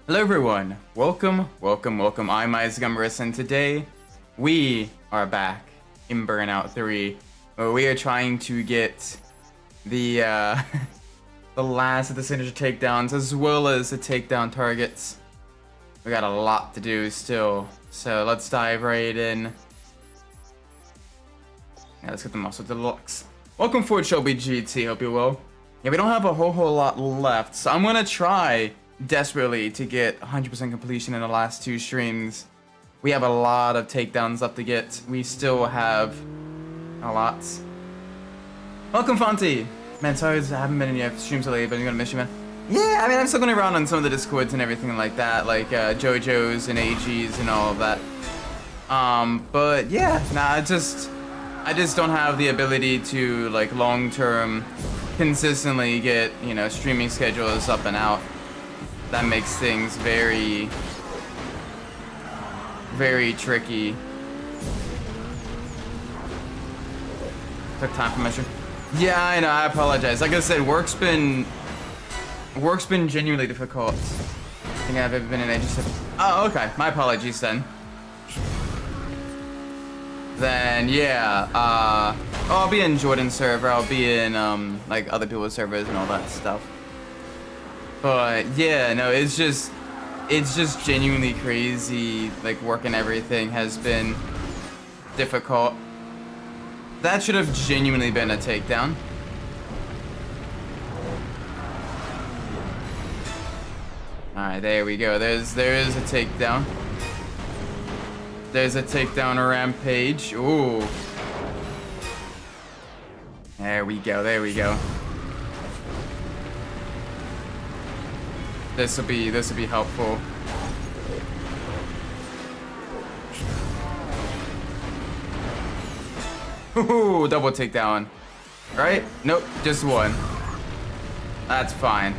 Hello everyone, welcome. I'm Umbras, and today we are back in Burnout 3, where we are trying to get the the last of the signature takedowns, as well as the takedown targets. We got a lot to do still, so let's dive right in. Yeah, let's get the muscle deluxe. Welcome forward, Shelby GT, hope you're well. Yeah, we don't have a whole lot left, so I'm gonna try desperately to get 100% completion in the last two streams. We have a lot of takedowns left to get. We still have a lot. Welcome, Fonty. Man, sorry I haven't been in your streams lately, but I'm gonna miss you, man. Yeah, I mean, I'm still going around on some of the Discords and everything like that, like JoJo's and AG's and all of that. But yeah, nah, I just don't have the ability to like long-term consistently get, you know, streaming schedules up and out. That makes things very, very tricky. Took time for my stream. Yeah, I know, I apologize. Like I said, work's been genuinely difficult. I think I've ever been in ages. Oh, okay. My apologies then. Then yeah, I'll be in Jordan's server. I'll be in like other people's servers and all that stuff. But yeah, no, it's just genuinely crazy. Like work and everything has been difficult. That should have genuinely been a takedown. Alright, there we go. There is a takedown. There's a takedown rampage. Ooh. There we go, there we go. This'll be helpful. Ooh, double takedown. Right? Nope, just one. That's fine.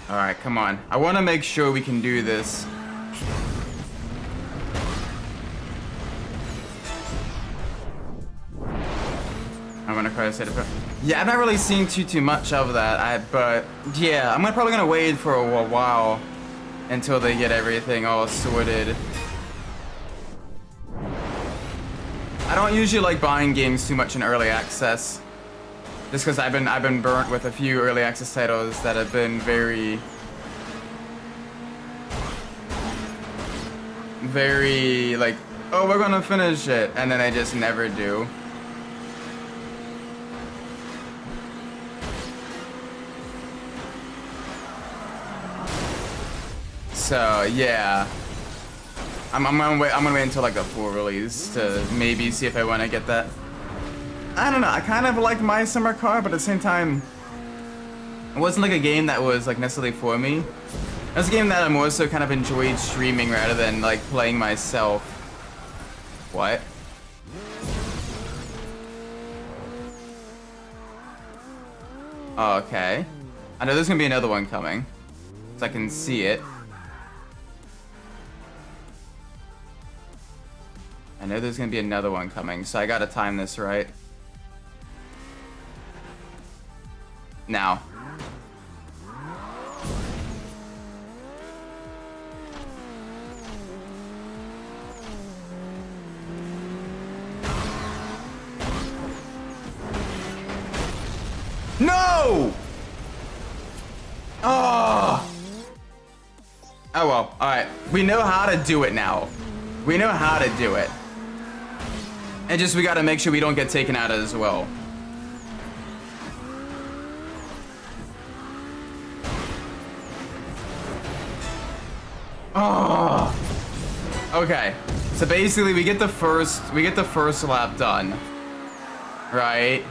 Alright, come on. I want to make sure we can do this. I'm gonna try to set it up. Yeah, I've not really seen too much of that, but yeah, I'm probably gonna wait for a while until they get everything all sorted. I don't usually like buying games too much in early access, just because I've been burnt with a few early access titles that have been very like, oh, we're gonna finish it, and then they just never do. So yeah, I'm gonna wait until like the full release to maybe see if I want to get that. I don't know. I kind of liked My Summer Car, but at the same time, it wasn't like a game that was like necessarily for me. It was a game that I more so kind of enjoyed streaming rather than like playing myself. What? Oh, okay. I know there's gonna be another one coming, so I can see it. I know there's gonna be another one coming, so I gotta time this right. Now. No! Oh! Oh well, alright. We know how to do it now. We know how to do it. And just we gotta make sure we don't get taken out as well. Oh. Okay. So basically we get the first lap done. Right?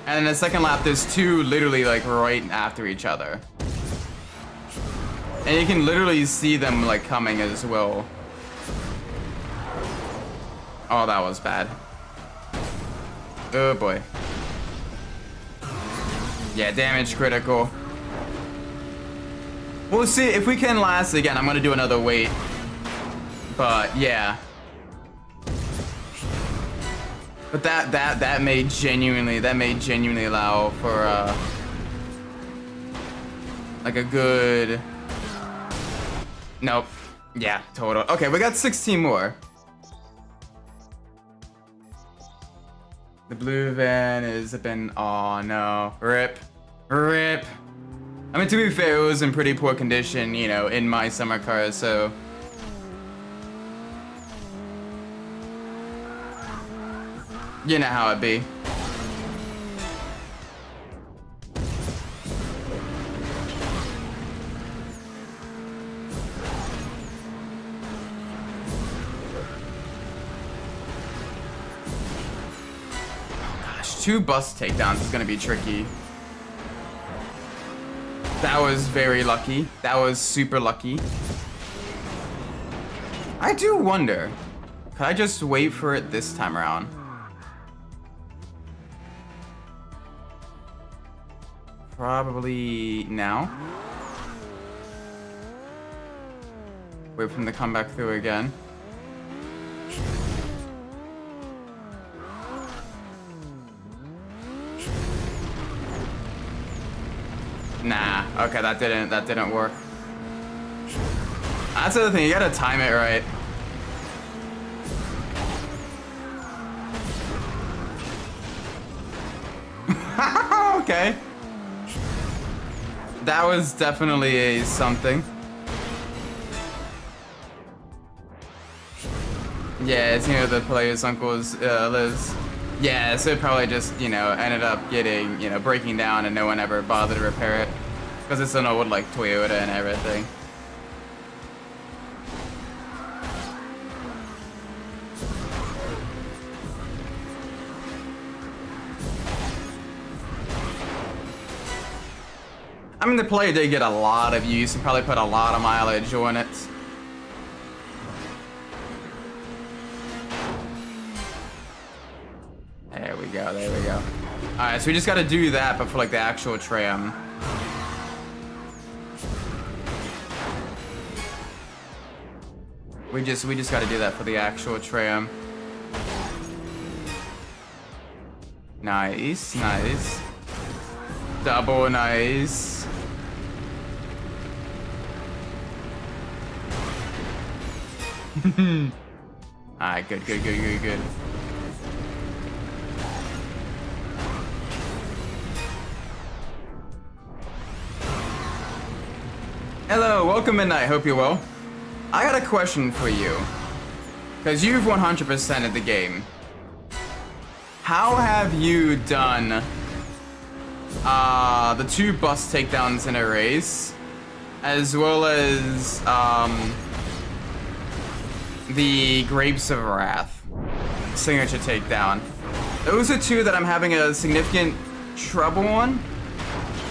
And then the second lap there's two literally like right after each other. And you can literally see them like coming as well. Oh, that was bad. Oh boy. Yeah, damage critical. We'll see if we can last again. I'm gonna do another wait. But yeah. But that may genuinely allow Like a good... Nope. Yeah, total. Okay, we got 16 more. The blue van is zipping. Oh no. Rip. Rip. I mean, to be fair, it was in pretty poor condition, you know, in my summer car, so... You know how it be. Two bus takedowns is gonna be tricky. That was very lucky. That was super lucky. I do wonder, could I just wait for it this time around? Probably now. Wait for him to come back through again. Nah, okay, that didn't work. That's the other thing, you gotta time it right. Okay. That was definitely a something. Yeah, it's near the player's uncle's lives. Yeah, so it probably just, you know, ended up getting, you know, breaking down and no one ever bothered to repair it. Because it's an old, like, Toyota and everything. I mean, the player did get a lot of use and probably put a lot of mileage on it. There we go, there we go. Alright, so we just gotta do that, but for like the actual tram. We just gotta do that for the actual tram. Nice, nice. Double nice. Alright, good, good, good, good, good. Hello, welcome Midnight, hope you're well. I got a question for you. Because you've 100%ed the game. How have you done the 2 bus takedowns in a race, as well as the Grapes of Wrath signature takedown? Those are 2 that I'm having a significant trouble on.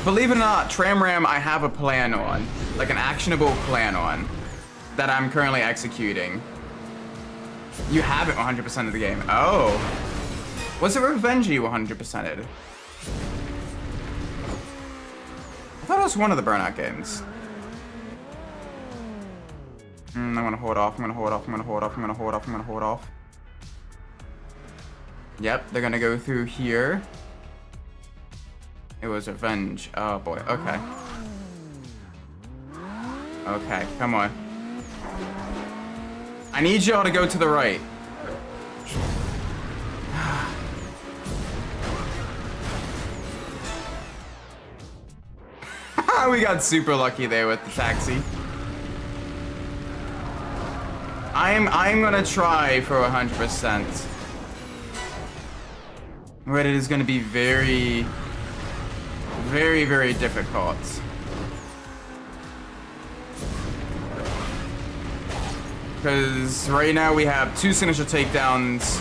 Believe it or not, Tram Ram I have a plan on, like an actionable plan on, that I'm currently executing. You have it 100% of the game. Oh. Was it Revenge you 100%ed? I thought it was one of the Burnout games. I'm gonna hold off, I'm gonna hold off, I'm gonna hold off, I'm gonna hold off, I'm gonna hold off. Yep, they're gonna go through here. It was Revenge. Oh boy, okay. Okay, come on. I need y'all to go to the right. We got super lucky there with the taxi. I'm gonna try for 100%. But it is gonna be very, very, very difficult. Because right now we have 2 signature takedowns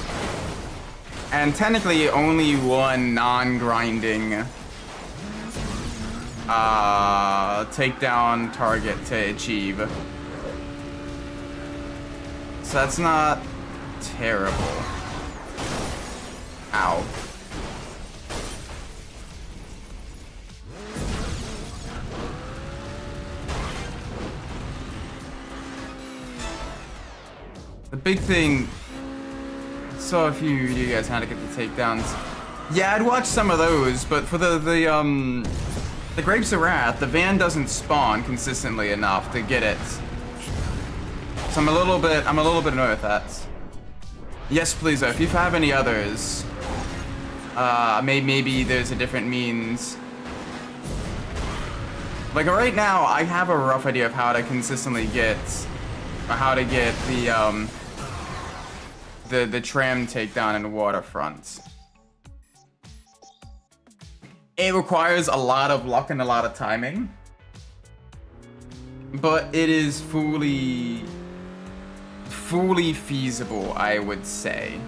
and technically only 1 non-grinding takedown target to achieve. So that's not terrible. Ow. The big thing, saw a few of you guys how to get the takedowns. Yeah, I'd watch some of those, but for the The Grapes of Wrath, the van doesn't spawn consistently enough to get it. So I'm a little bit annoyed with that. Yes, please, if you have any others, maybe there's a different means. Like right now, I have a rough idea of how to consistently get, or how to get the tram takedown in Waterfront. It requires a lot of luck and a lot of timing, but it is fully feasible, I would say.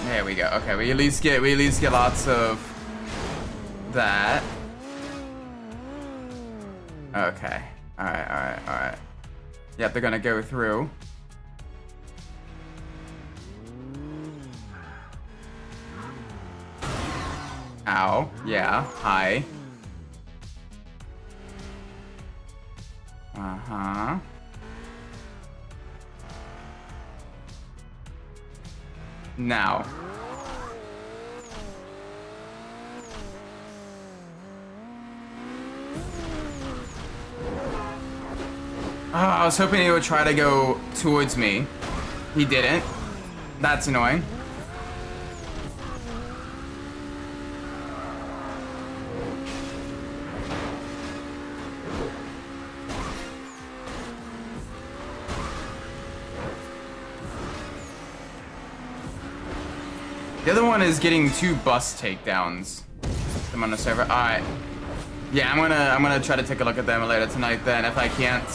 There we go. Okay, we at least get lots of that. Okay. All right. Yep, they're gonna go through. Ow. Yeah. Hi. Uh-huh. Now. Oh, I was hoping he would try to go towards me. He didn't. That's annoying. The other one is getting 2 bus takedowns. I'm on the server. Alright. Yeah, I'm gonna try to take a look at them later tonight then if I can't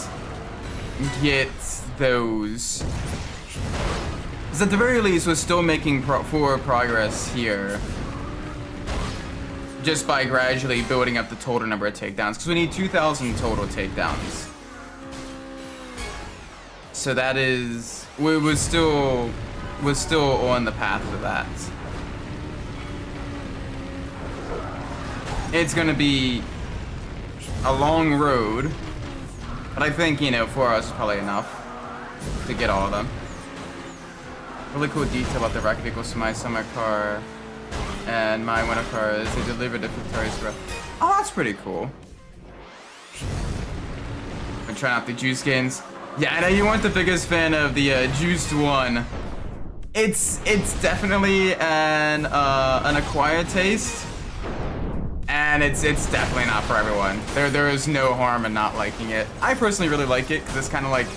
get those. Because at the very least, we're still making forward progress here. Just by gradually building up the total number of takedowns. Because we need 2,000 total takedowns. So that is... We're still on the path for that. It's gonna be a long road, but I think, you know, 4 hours is probably enough to get all of them. Really cool detail about the wreck vehicles to my summer car and my winter car is they delivered the Victoria's breath. Oh, that's pretty cool. I'm trying out the juice games. Yeah, I know you weren't the biggest fan of the juiced one. It's definitely an acquired taste. And it's definitely not for everyone. There is no harm in not liking it. I personally really like it because it's kind of like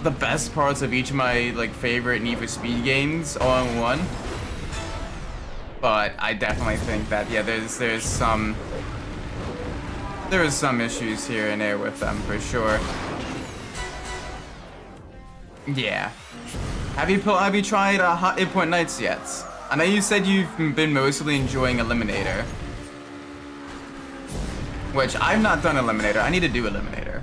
the best parts of each of my like favorite Need for Speed games all in one. But I definitely think that yeah, there's some issues here and there with them for sure. Yeah. Have you tried Hot 8 Nights yet? I know you said you've been mostly enjoying Eliminator. Which, I've not done Eliminator. I need to do Eliminator.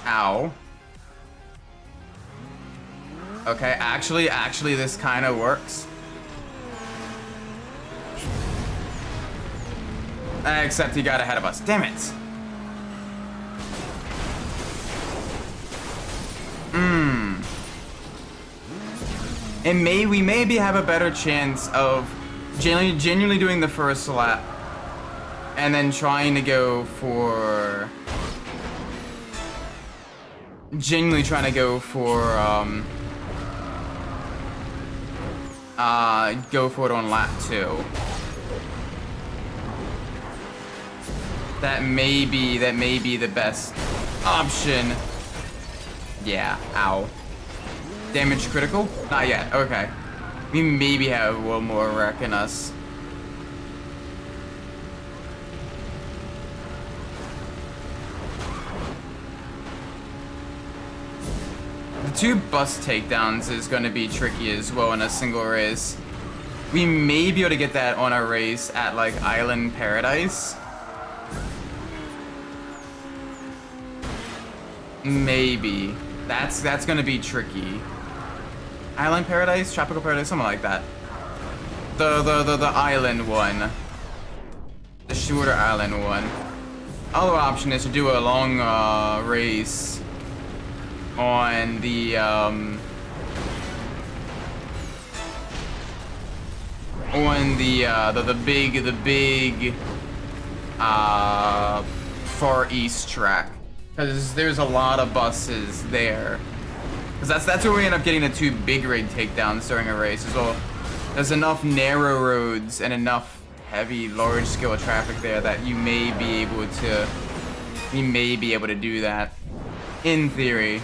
Ow. Okay, actually this kind of works. Except he got ahead of us. Damn it. And we maybe have a better chance of genuinely doing the first lap and then trying to go for go for it on lap 2. That may be the best option. Yeah, ow. Damage critical? Not yet, okay. We maybe have one more wreck in us. The 2 bus takedowns is gonna be tricky as well in a single race. We may be able to get that on a race at like Island Paradise. Maybe. That's gonna be tricky. Island Paradise? Tropical Paradise? Something like that. The island one. The shorter island one. Other option is to do a long race on the big Far East track, because there's a lot of buses there. Because that's where we end up getting the 2 big rig takedowns during a race as well. There's enough narrow roads and enough heavy, large scale traffic there that you may be able to do that, in theory.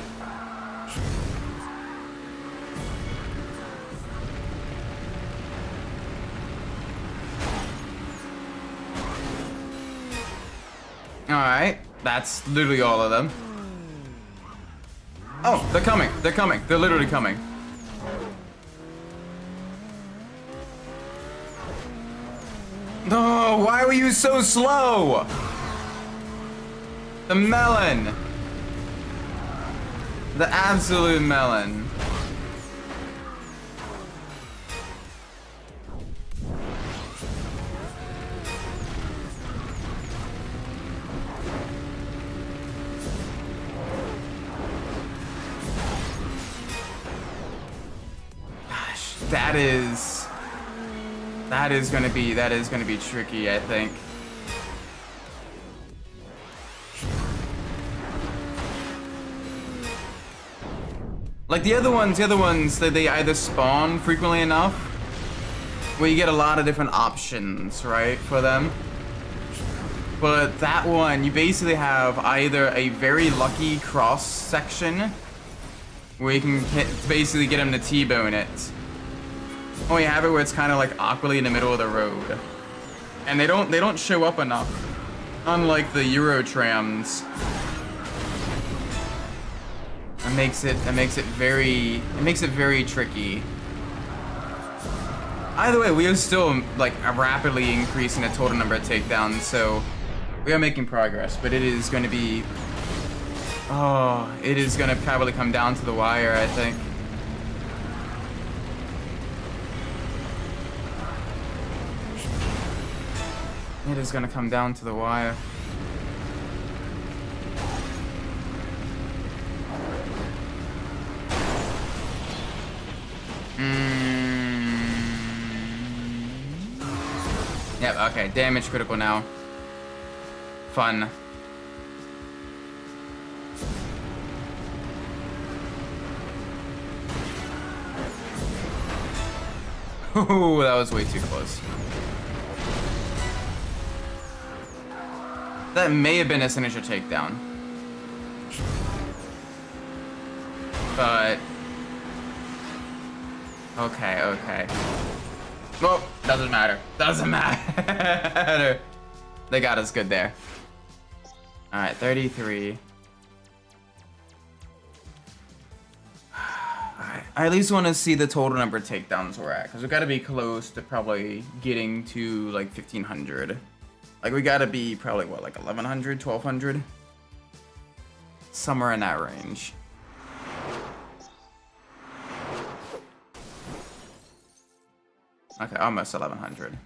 Alright, that's literally all of them. Oh, they're coming, they're coming, they're literally coming. No, why were you so slow? The melon. The absolute melon. Gosh, that is gonna be tricky, I think. Like the other ones, they either spawn frequently enough where you get a lot of different options, right, for them. But that one, you basically have either a very lucky cross section where you can basically get them to T-bone it. Or you have it where it's kind of like awkwardly in the middle of the road. And they don't show up enough. Unlike the Euro trams. It makes it very tricky. Either way, we are still like rapidly increasing the total number of takedowns, so we are making progress, but it is going to be, it is going to probably come down to the wire, I think. It is going to come down to the wire. Yep, okay, damage critical now. Fun. Ooh, that was way too close. That may have been a signature takedown. But... Okay. Well, doesn't matter. Doesn't matter. They got us good there. Alright, 33. Alright, I at least want to see the total number of takedowns we're at, because we got to be close to probably getting to like 1,500. Like we got to be probably what, like 1,100, 1,200? Somewhere in that range. Okay, almost 1,100.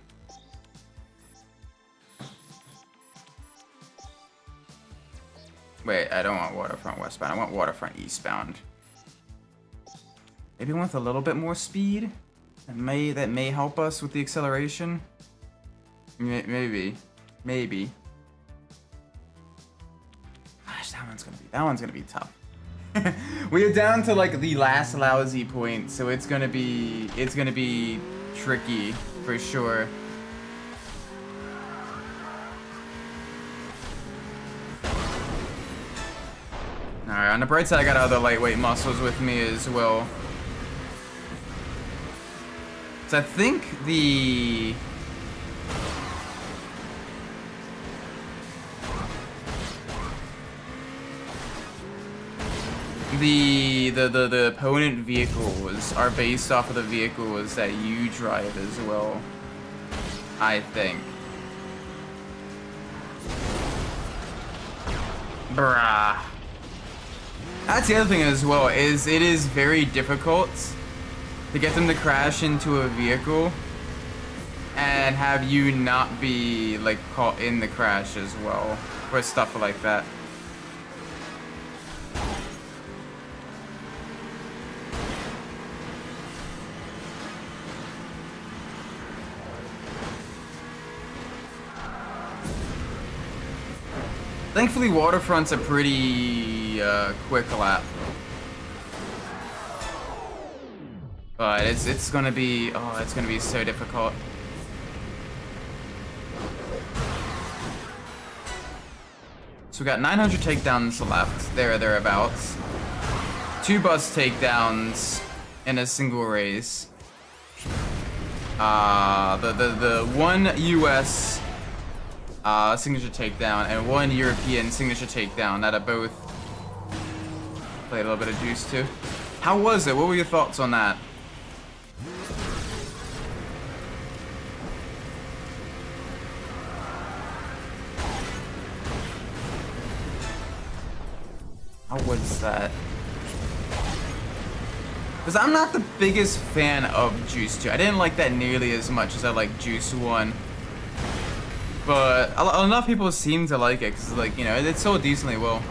Wait, I don't want waterfront westbound. I want waterfront eastbound. Maybe with a little bit more speed. That may help us with the acceleration. Maybe. Gosh, that one's gonna be tough. We are down to like the last lousy point, so it's gonna be tricky for sure. Alright, on the bright side, I got other lightweight muscles with me as well. So I think the the opponent vehicles are based off of the vehicles that you drive as well, I think. Bruh. That's the other thing as well, is it is very difficult to get them to crash into a vehicle and have you not be like caught in the crash as well, or stuff like that. Thankfully, Waterfront's a pretty quick lap, but it's gonna be so difficult. So we got 900 takedowns left, thereabouts. 2 bus takedowns in a single race. The one US signature takedown and 1 European signature takedown that I both played a little bit of juice to. How was it? What were your thoughts on that? How was that? Because I'm not the biggest fan of Juice 2. I didn't like that nearly as much as I like Juice 1. But enough people seem to like it because, like, you know, it's so decently well.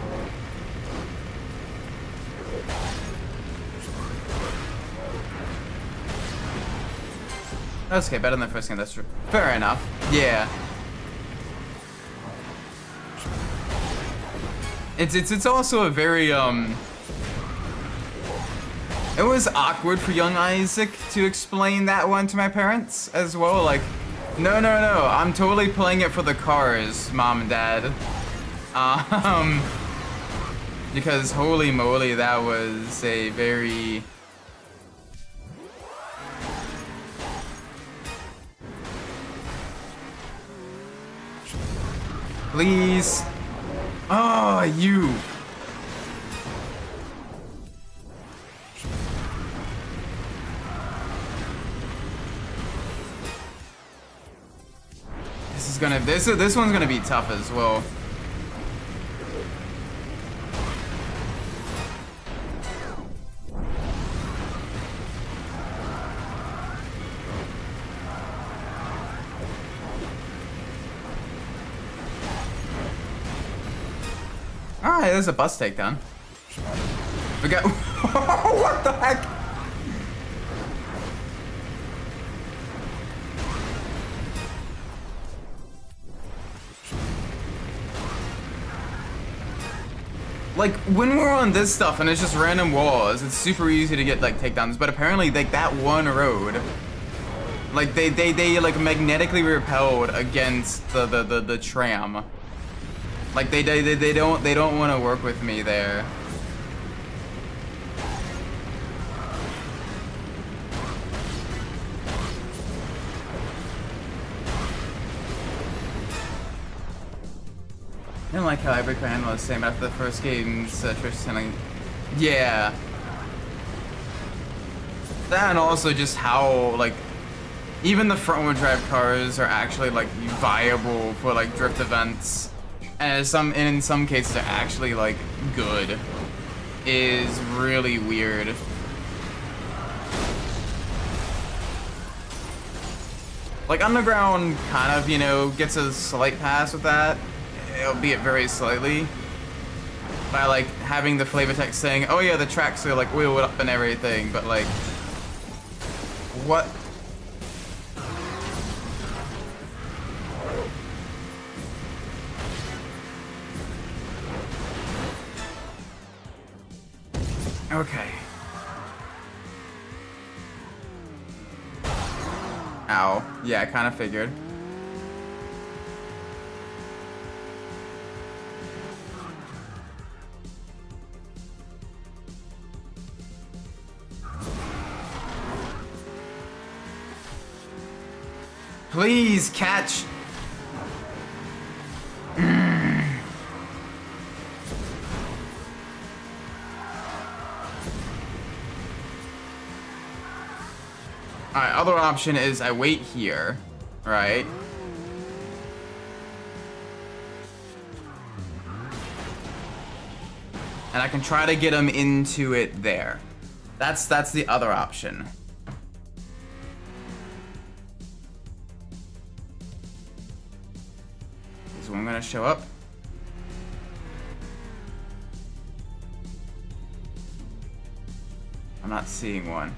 That's okay, better than the first game, that's true. Fair enough. Yeah. It's also a very, it was awkward for young Isaac to explain that one to my parents as well, like, no, I'm totally playing it for the cars, Mom and Dad. Because holy moly, that was a very... Please. Oh, you. This one's gonna be tough as well. Alright, there's a bus takedown. We got what the heck? Like, when we're on this stuff and it's just random walls, it's super easy to get, like, takedowns, but apparently, like, that one road, like, they like, magnetically repelled against the tram. Like, they don't want to work with me there. I didn't like how I break my handle the same after the first game's Trish telling. Yeah. That and also just how, like, even the front-wheel drive cars are actually, like, viable for, like, drift events. And in some cases are actually, like, good. Is really weird. Like, Underground kind of, you know, gets a slight pass with that. Albeit very slightly, by like having the flavor text saying, oh yeah, the tracks are like wheeled up and everything, but like, what? Okay. Ow. Yeah, I kind of figured. Please catch. other option is I wait here, right? And I can try to get him into it there. That's the other option. Is one gonna show up? I'm not seeing one.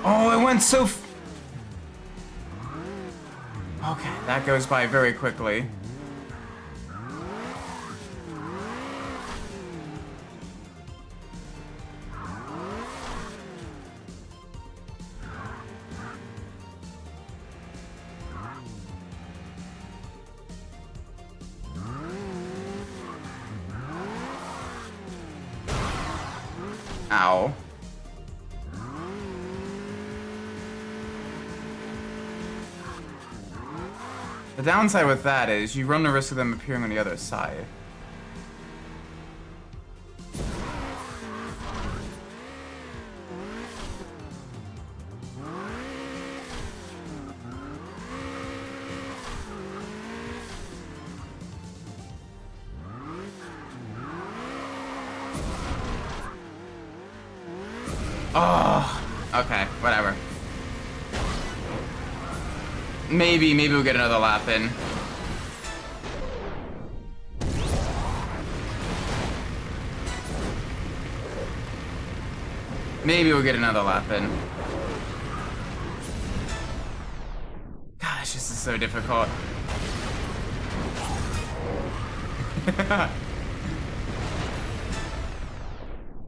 Oh, it went so okay, that goes by very quickly. Ow. The downside with that is you run the risk of them appearing on the other side. Oh, okay, whatever. Maybe we'll get another lap in. Maybe we'll get another lap in. Gosh, this is so difficult.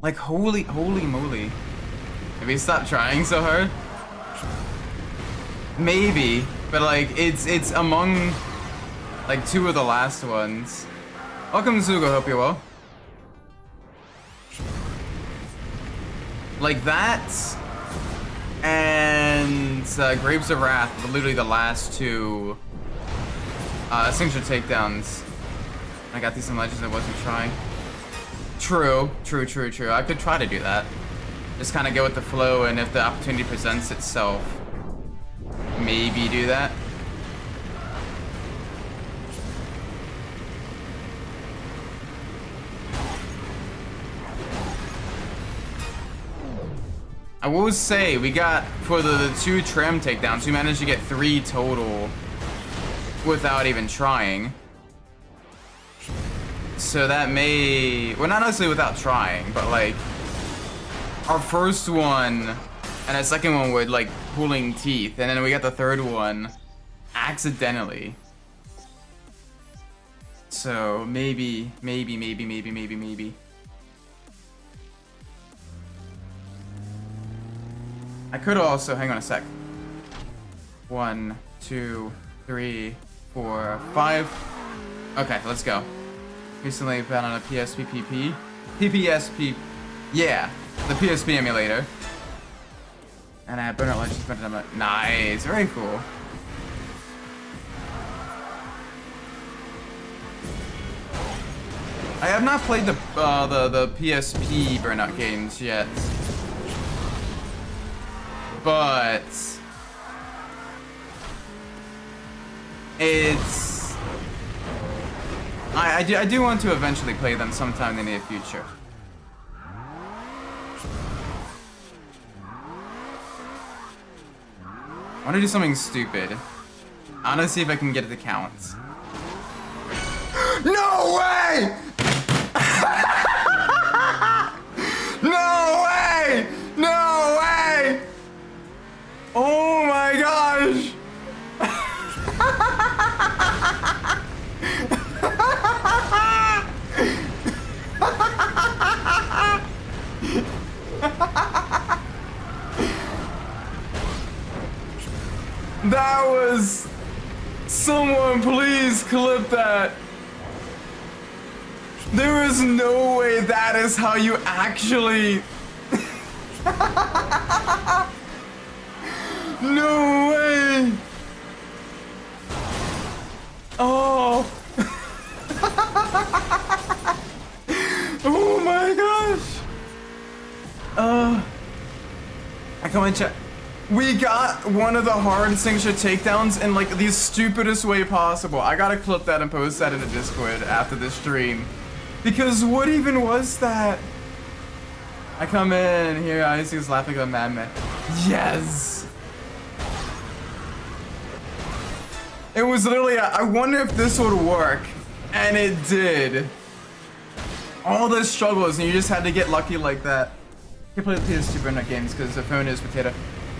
Like, holy moly. Have you stopped trying so hard? Maybe, but like, it's among, like, two of the last ones. Welcome, Zugo, hope you're well. Like that, and Grapes of Wrath, literally the last two signature takedowns. I got these in Legends, I wasn't trying. True. I could try to do that. Just kind of go with the flow, and if the opportunity presents itself, maybe do that. I will say, we got, for the two tram takedowns, we managed to get 3 total without even trying. So that may, well, not necessarily without trying, but like, our first one and our second one with like pulling teeth, and then we got the third one accidentally. So maybe. I could also, hang on a sec. 1, 2, 3, 4, 5. Okay, let's go. Recently found on a PSP PP. PPSP. Yeah, the PSP emulator. And I had Burnout Legends printed on it. Nice, very cool. I have not played the PSP Burnout games yet. But it's I do want to eventually play them sometime in the near future. I want to do something stupid. I want to see if I can get it to count. No way! No way! No way! Oh my gosh! That was... Someone please clip that. There is no way that is how you actually... No way! Oh! Oh my gosh! I come and check. We got one of the hard signature takedowns in like the stupidest way possible. I gotta clip that and post that in the Discord after the stream. Because what even was that? I come in here, I see he's laughing like a madman. Yes! It was literally, I wonder if this would work. And it did. All the struggles, and you just had to get lucky like that. You can play the PS2 Burnout games because the phone is potato.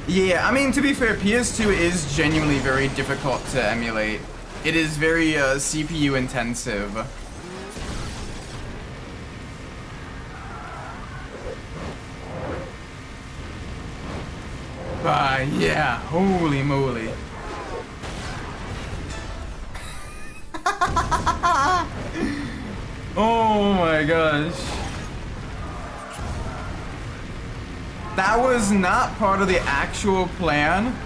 Yeah, I mean, to be fair, PS2 is genuinely very difficult to emulate. It is very CPU intensive. Yeah, holy moly. Oh my gosh. That was not part of the actual plan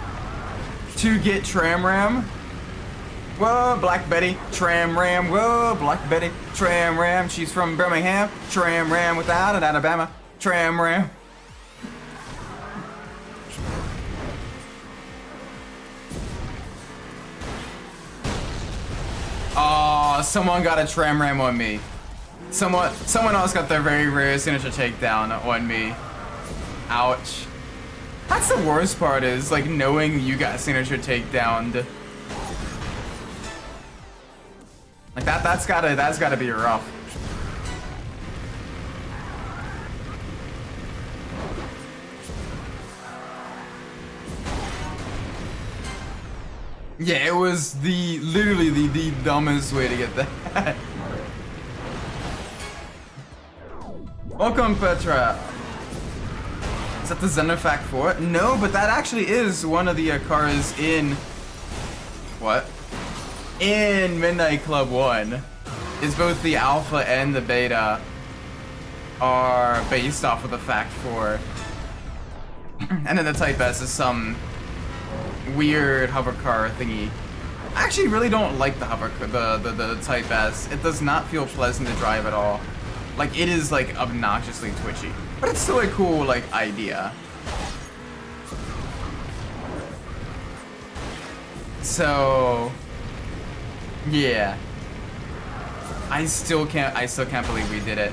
to get Tram Ram. Whoa, Black Betty, Tram Ram. Whoa, Black Betty, Tram Ram. She's from Birmingham. Tram Ram without an Alabama. Tram Ram. Oh, someone got a Tram Ram on me. Someone else got their very rare signature takedown on me. Ouch. That's the worst part is like knowing you got signature takedowned. Like that's gotta be rough. Yeah, it was literally the dumbest way to get that. Welcome, Petra. Is that the Xenofact 4? No, but that actually is one of the cars in... What? In Midnight Club 1. Is both the Alpha and the Beta are based off of the Fact 4. And then the Type S is some weird hover car thingy. I actually really don't like the hover car, the Type S. It does not feel pleasant to drive at all. Like, it is, like, obnoxiously twitchy. But it's still a cool, like, idea. So... yeah. I still can't believe we did it.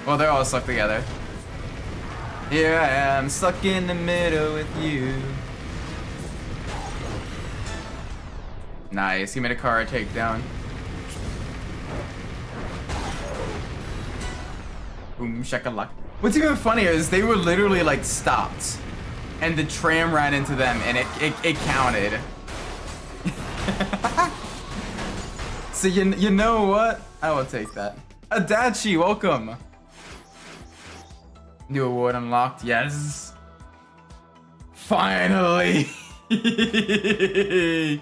Well, they're all stuck together. Here I am, stuck in the middle with you. Nice, he made a car takedown. Boom, shakalaka. What's even funnier is they were literally like stopped, and the tram ran into them, and it counted. So you know what? I will take that. Adachi, welcome. New award unlocked. Yes. Finally. Yeah.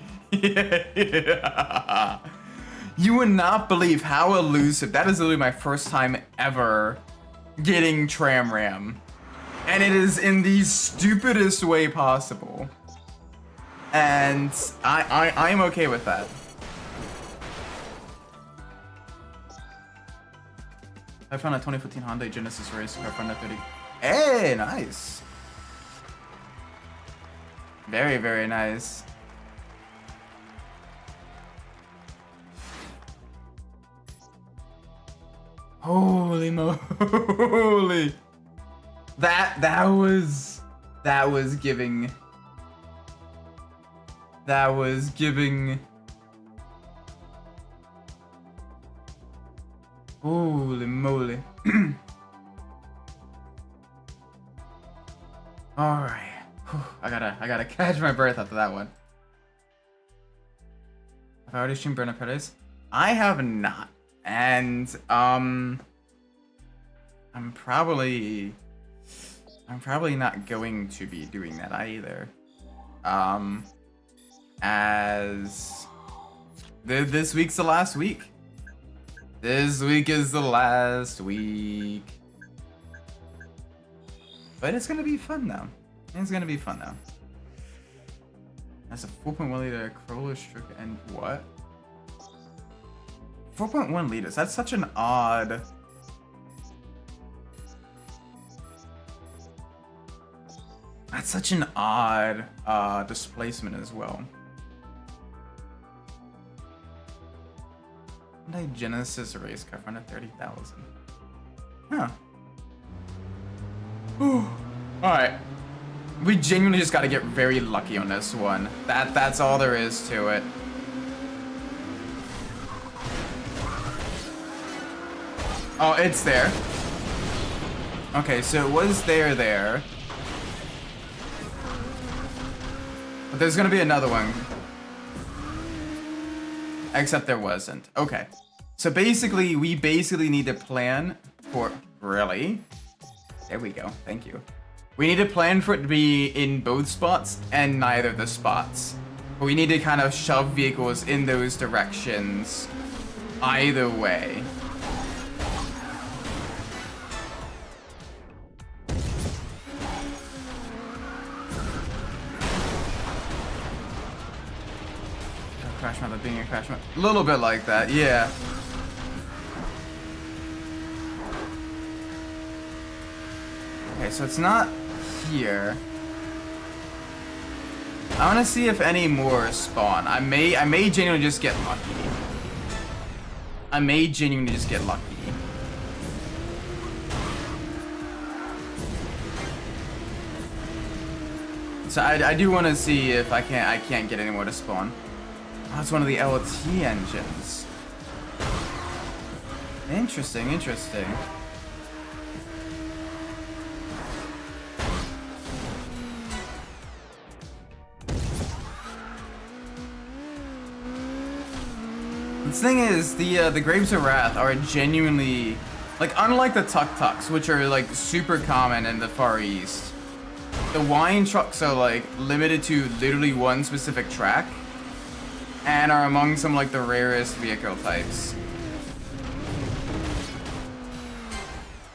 You would not believe how elusive. That is literally my first time ever getting Tram Ram. And it is in the stupidest way possible. And I'm okay with that. I found a 2015 Hyundai Genesis race car from 30. Hey, nice. Very, very nice. Holy moly. That was giving. That was giving. Holy moly. Alright. I gotta catch my breath after that one. Have I already streamed Burnout Paradise? I have not. And I'm probably not going to be doing that either. As this week's the last week. This week is the last week. But it's gonna be fun though. It's gonna be fun though. That's a 4.1 liter crawler stroke and what? 4.1 liters. That's such an odd. That's such an odd displacement as well. Hyundai Genesis race car for under 30,000. Huh. Whew. All right. We genuinely just got to get very lucky on this one. That's all there is to it. Oh, it's there. Okay, so it was there. But there's gonna be another one. Except there wasn't. Okay. So basically, we need to plan for... Really? There we go. Thank you. We need to plan for it to be in both spots and neither of the spots. But we need to kind of shove vehicles in those directions either way. Crash mode, being a crash mode. A little bit like that, yeah. Okay, so it's not here. I want to see if any more spawn. I may genuinely just get lucky. So I do want to see if I can't get any more to spawn. Oh, it's one of the LT engines. Interesting. The thing is, the Grapes of Wrath are genuinely, like, unlike the tuk-tuks, which are like super common in the Far East. The wine trucks are like limited to literally one specific track, and are among some like the rarest vehicle types.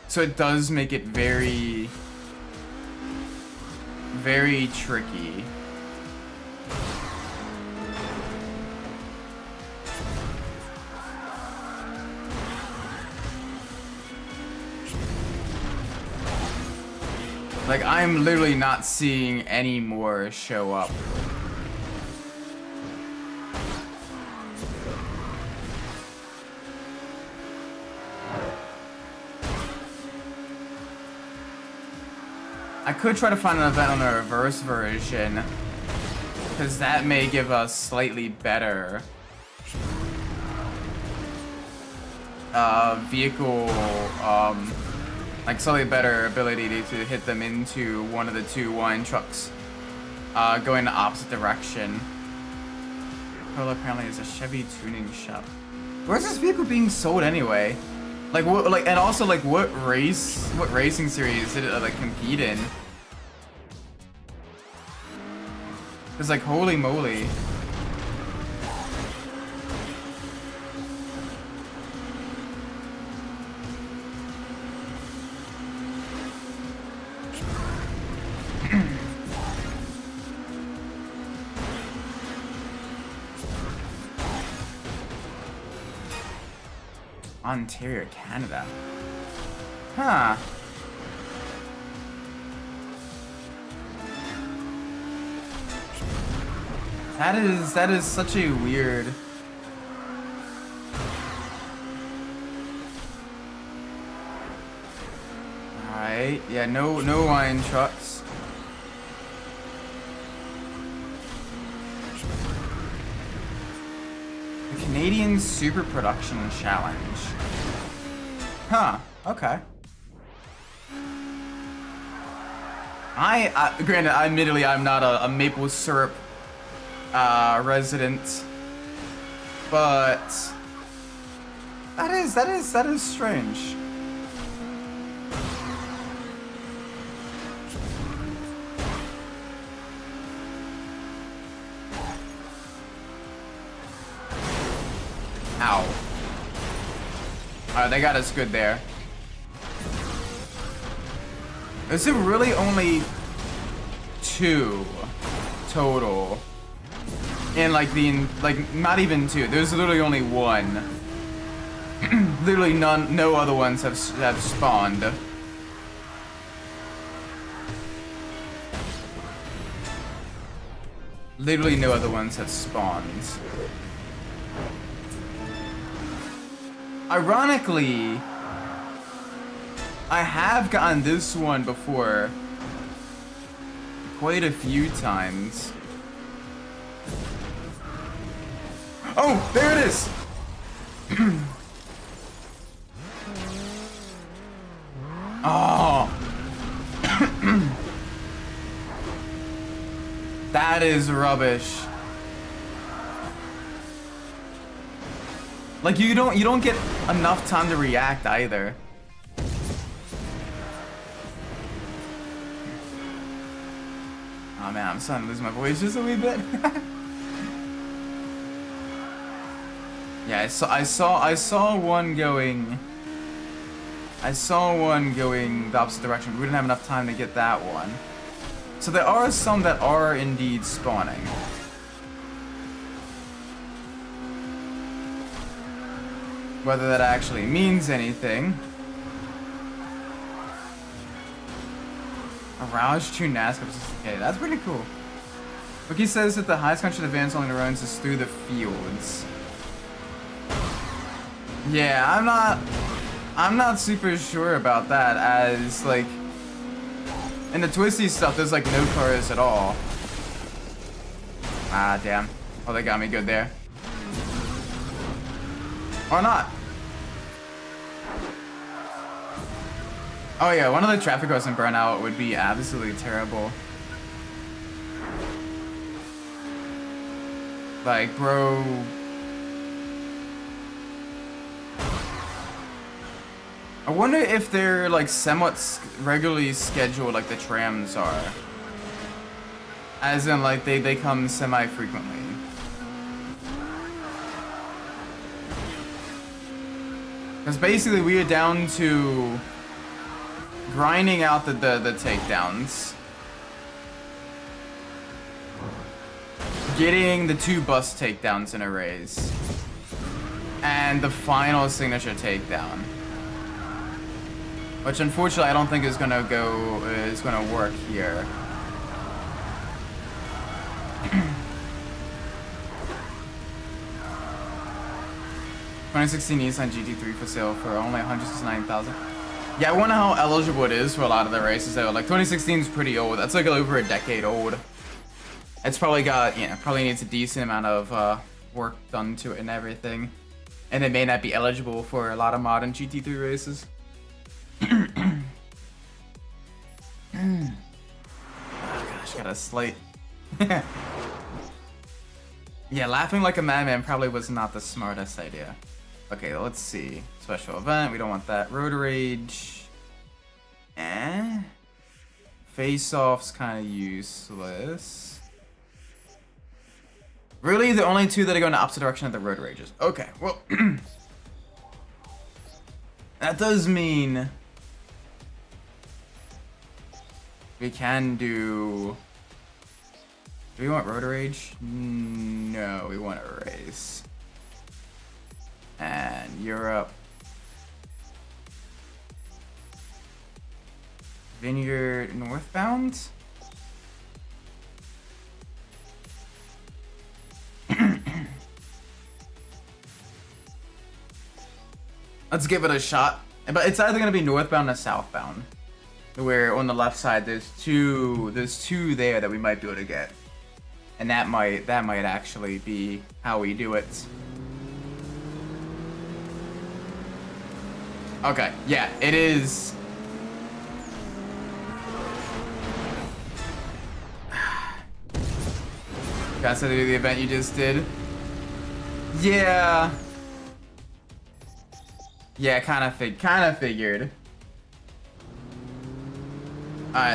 So it does make it very, very tricky. Like, I'm literally not seeing any more show up. I could try to find an event on the reverse version, because that may give us slightly better vehicle, like slightly better ability to hit them into one of the two wine trucks going the opposite direction. Well, apparently is a Chevy tuning shop. Where's this vehicle being sold anyway? Like what? Like, and also like what racing series did it like compete in? It's like holy moly. Ontario, Canada. Huh. That is such a weird. Alright, yeah, no wine trucks. The Canadian Super Production Challenge. Huh, okay. Granted, admittedly, I'm not a maple syrup resident, but that is strange. Ow. Alright, they got us good there. Is it really only... 2 total. And like not even 2. There's literally only 1. Literally no other ones have spawned. Literally no other ones have spawned. Ironically, I have gotten this one before quite a few times. Oh, there it is! Oh! That is rubbish. Like you don't get enough time to react either. Oh man, I'm starting to lose my voice just a wee bit. Yeah, I saw one going. I saw one going the opposite direction. We didn't have enough time to get that one. So there are some that are indeed spawning. Whether that actually means anything. Aroused to NASCAR. Okay, that's pretty cool. Wiki says that the highest country advance on the runs is through the fields. Yeah, I'm not super sure about that, as like in the twisty stuff there's like no cars at all. Ah damn. Oh, they got me good there. Or not. Oh yeah, one of the traffic roads in Burnout would be absolutely terrible. Like, bro. I wonder if they're like somewhat regularly scheduled like the trams are. As in like they come semi-frequently. Because basically we are down to grinding out the takedowns. Getting the 2 bus takedowns in a race. And the final signature takedown. Which unfortunately I don't think is gonna work here. (2016) Nissan GT3 for sale for only $169,000. Yeah, I wonder how eligible it is for a lot of the races though. Like 2016 is pretty old. That's like over a decade old. It's probably got, probably needs a decent amount of work done to it and everything. And it may not be eligible for a lot of modern GT3 races. Oh gosh, got a slight. Yeah, laughing like a madman probably was not the smartest idea. Okay, let's see. Special event, we don't want that. Road rage. Face-off's kind of useless. Really, the only 2 that are going the opposite direction of the road rages. Okay, well. That does mean we can do we want road rage? No, we want a race. And Europe. Vineyard northbound? Let's give it a shot. But it's either gonna be northbound or southbound. Where on the left side there's two there that we might be able to get. And that might actually be how we do it. Okay, yeah, it is. Guys, to do the event you just did. Yeah. Yeah, kind of figured.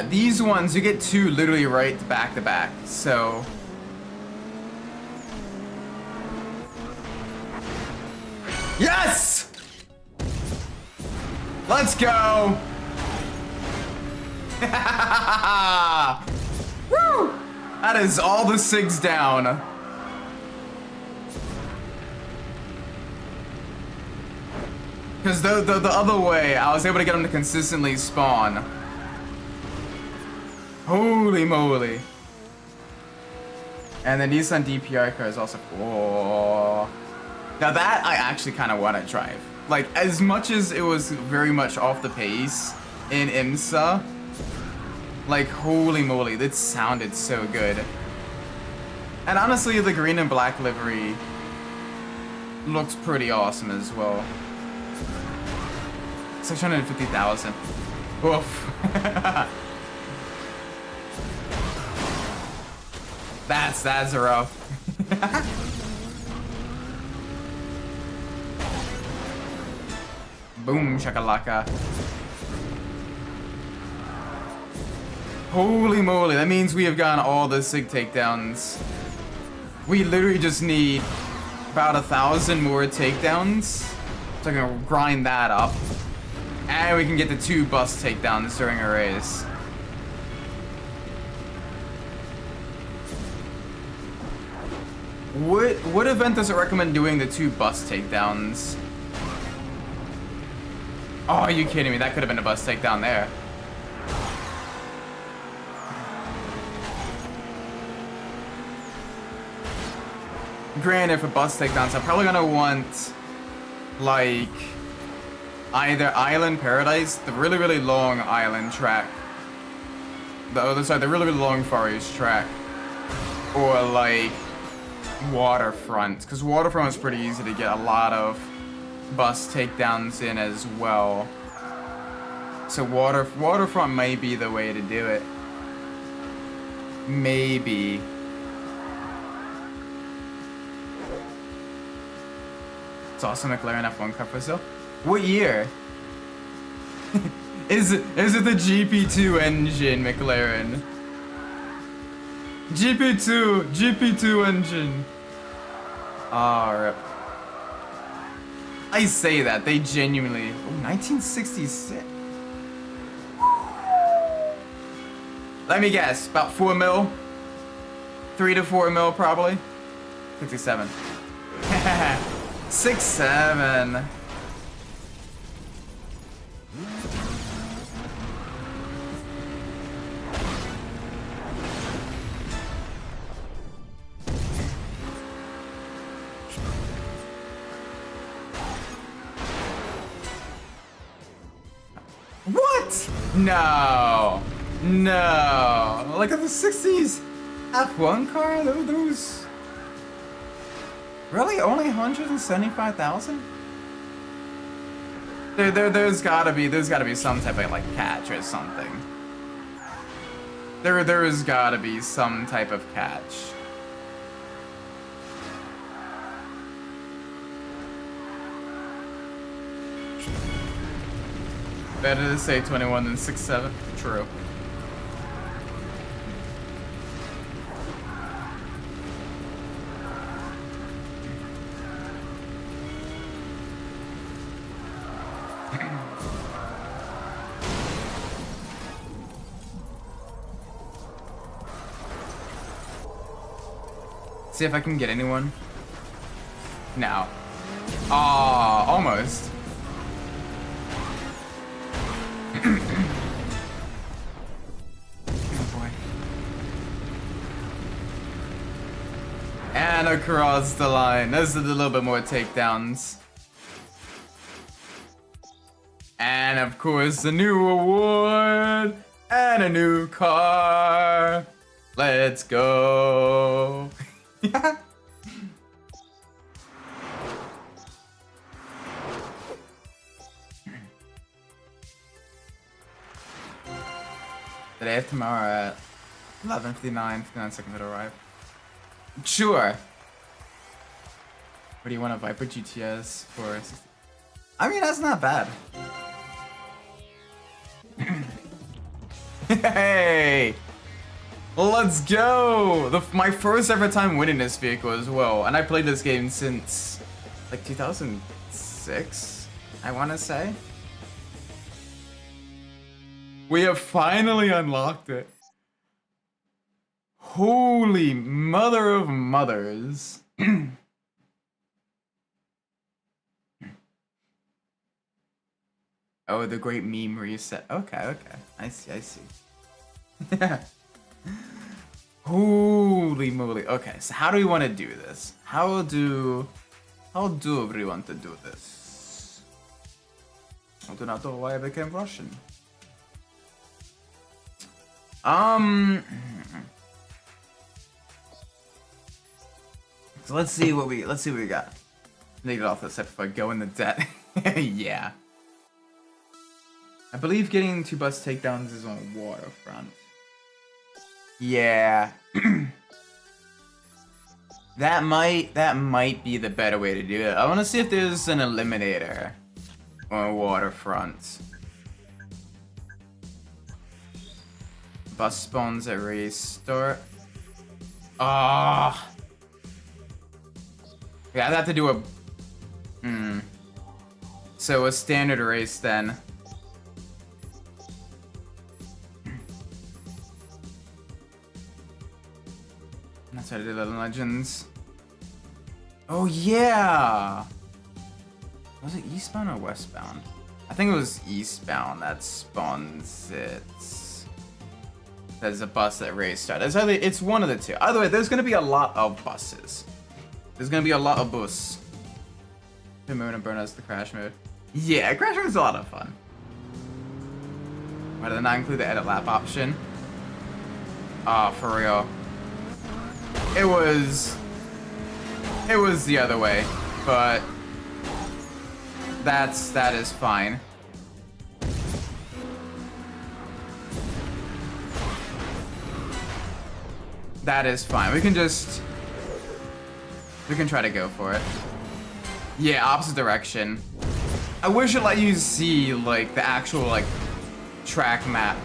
These ones you get 2 literally right back to back, so. Yes! Let's go! Woo! That is all the SIGs down. Because the other way, I was able to get them to consistently spawn. Holy moly. And the Nissan DPR car is also... Oh. Now that I actually kind of want to drive. Like, as much as it was very much off the pace in IMSA, like, holy moly, that sounded so good. And honestly, the green and black livery looks pretty awesome as well. 650,000. Oof. That's rough. Boom shakalaka. Holy moly, that means we have gotten all the SIG takedowns. We literally just need about 1,000 more takedowns. So I can grind that up. And we can get the 2 bus takedowns during a race. What event does it recommend doing the 2 bus takedowns? Oh, are you kidding me? That could have been a bus takedown there. Granted, for bus takedowns, I'm probably gonna want, like, either Island Paradise, the really, really long island track. The other side, the really, really long Far East track. Or, like, Waterfront. Because Waterfront is pretty easy to get a lot of bus takedowns in as well. So Waterfront may be the way to do it. Maybe. It's awesome McLaren F1 car for sale. What year? Is it the GP2 engine, McLaren? GP2 engine. Ah, rip. I say that, they genuinely... Oh, 1966. Let me guess, about 4 mil? 3 to 4 mil, probably? 67. 6-7. What? No. No. Like at the 60s F1 car? Those... Really? Only 175,000? There's gotta be some type of like catch or something. There has gotta be some type of catch. Better to say 21 than 6-7. True. See if I can get anyone. No. Ah, almost. Oh boy. And across the line. Those are a little bit more takedowns. And of course, a new award and a new car. Let's go. Yeah. Today of tomorrow at 11:59, 59 seconds to arrive. Sure. What do you want, a Viper GTS for 60? I mean, that's not bad. Hey! Let's go! My first ever time winning this vehicle as well. And I played this game since like 2006, I want to say. We have finally unlocked it. Holy mother of mothers. Oh, the great meme reset. Okay. I see. Holy moly. Okay, so how do we want to do this? How do we want to do this? I do not know why I became Russian. So let's see what we got. Need it off this if I go into debt. Yeah. I believe getting 2 bus takedowns is on waterfront. Yeah. that might be the better way to do it. I want to see if there's an eliminator on waterfront. Bus spawns at restart. Ah. Yeah, I'd have to do a... So a standard race then. That's how to do the legends. Oh yeah! Was it eastbound or westbound? I think it was eastbound that spawns it. There's a bus that restart. It's one of the two. Either way, there's gonna be a lot of buses. There's gonna be a lot of bus. The moon and Burnout's the crash mode. Yeah, crash mode is a lot of fun. Why did I not include the edit lap option? Ah, for real. It was the other way, but that is fine. That is fine. We can try to go for it. Yeah, opposite direction. I wish it let you see like the actual like track map.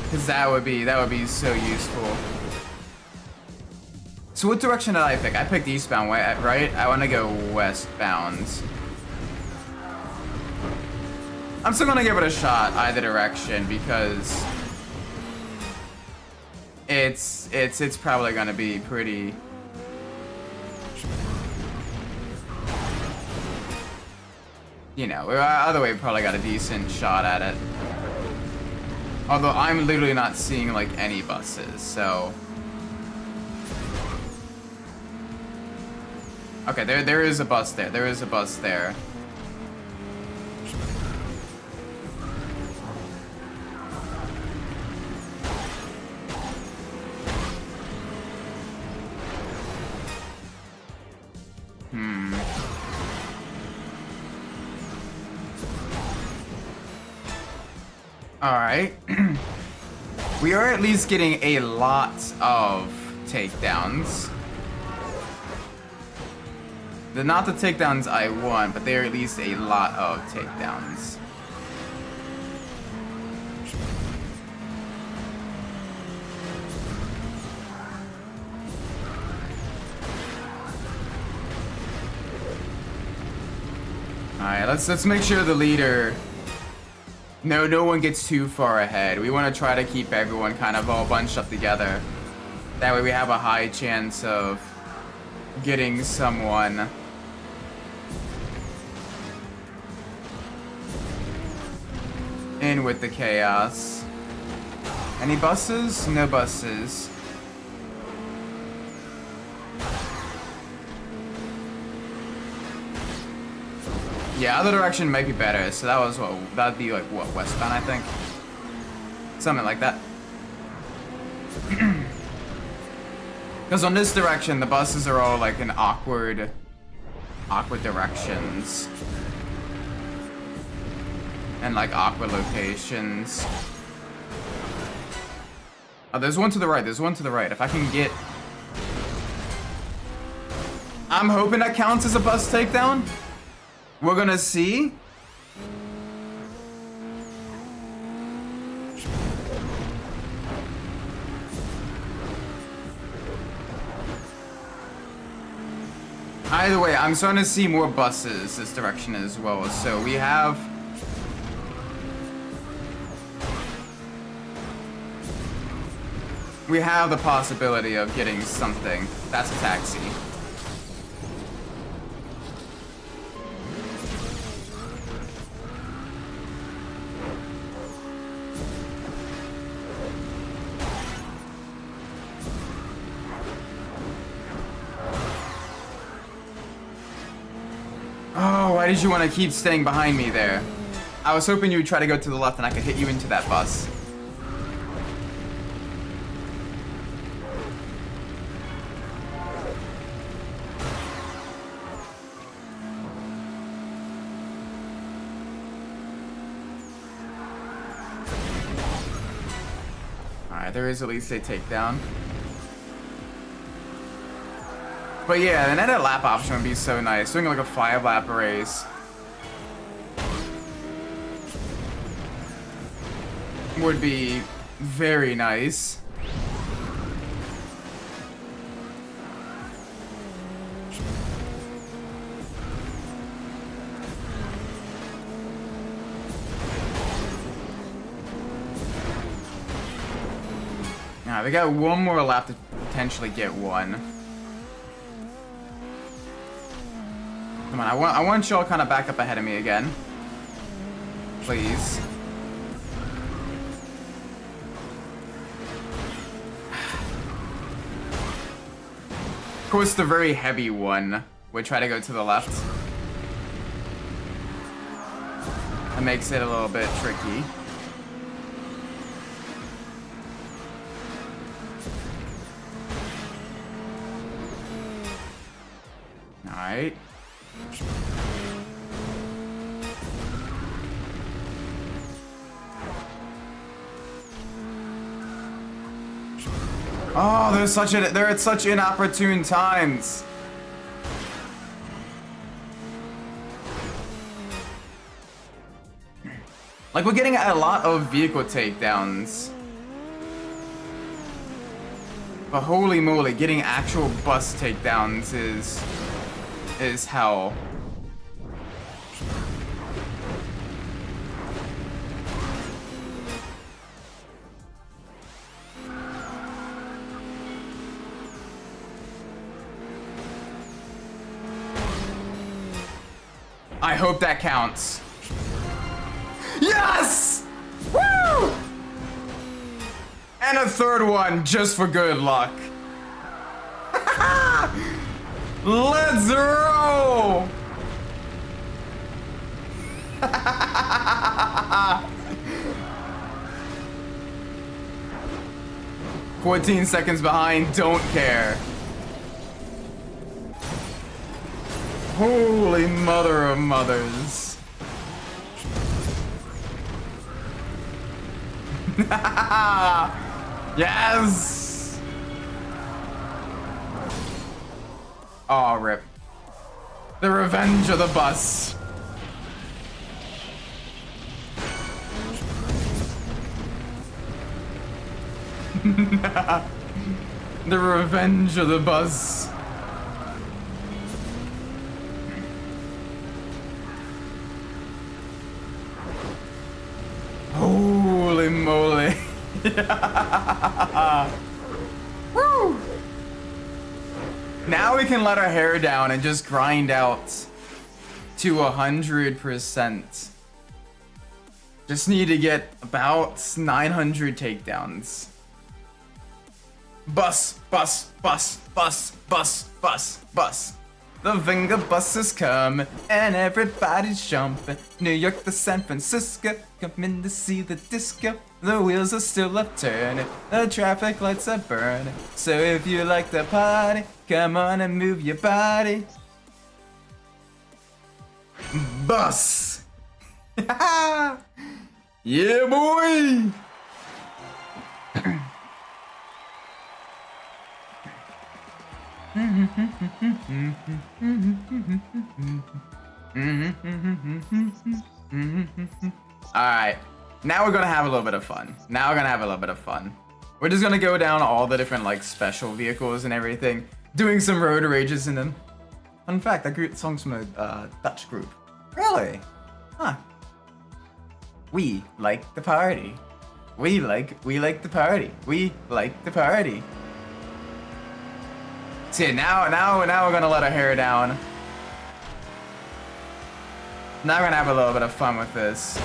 Cause that would be so useful. So what direction did I pick? I picked eastbound, right? I want to go westbound. I'm still gonna give it a shot either direction because it's probably gonna be pretty. You know, either way, we probably got a decent shot at it. Although I'm literally not seeing like any buses, so. Okay, there is a bus there. There is a bus there. Alright. We are at least getting a lot of takedowns. They're not the takedowns I want, but they're at least a lot of takedowns. Alright, let's make sure the leader... No one gets too far ahead. We want to try to keep everyone kind of all bunched up together. That way we have a high chance of getting someone in with the chaos. Any buses? No buses. Yeah, other direction might be better. So that was what? That'd be like what, westbound, I think. Something like that. Because on this direction, the buses are all like in awkward directions. And like awkward locations. Oh, there's one to the right. There's one to the right. If I can get... I'm hoping that counts as a bus takedown. We're gonna see. Either way, I'm starting to see more buses this direction as well. So we have... we have the possibility of getting something. That's a taxi. Oh, why did you want to keep staying behind me there? I was hoping you would try to go to the left and I could hit you into that bus. Alright, there is at least a takedown. But yeah, an edit lap option would be so nice. Doing like a 5-lap race would be very nice. Now we got one more lap to potentially get one. Come on, I want y'all kind of back up ahead of me again. Please. Of course, the very heavy one would try to go to the left. That makes it a little bit tricky. Alright. Oh, they're at such inopportune times. Like, we're getting a lot of vehicle takedowns. But holy moly, getting actual bus takedowns is hell. I hope that counts. Yes! Woo! And a third one just for good luck. Let's roll! 14 seconds behind, don't care. Holy mother of mothers. Yes! Oh, rip. The revenge of the bus. The revenge of the bus. Holy moly. Woo! Now we can let our hair down and just grind out to 100%. Just need to get about 900 takedowns. Bus, bus, bus, bus, bus, bus, bus. The finger bus has come and everybody's jumping. New York to San Francisco, coming to see the disco. The wheels are still up turning, the traffic lights are burning. So if you like to party, come on and move your body. Bus! Yeah, boy! Alright, now we're gonna have a little bit of fun. We're just gonna go down all the different like special vehicles and everything, doing some road rages in them. Fun fact, that song's from a Dutch group. Really? Huh. We like the party. We like the party. We like the party. See, now we're gonna let our hair down. Now we're gonna have a little bit of fun with this.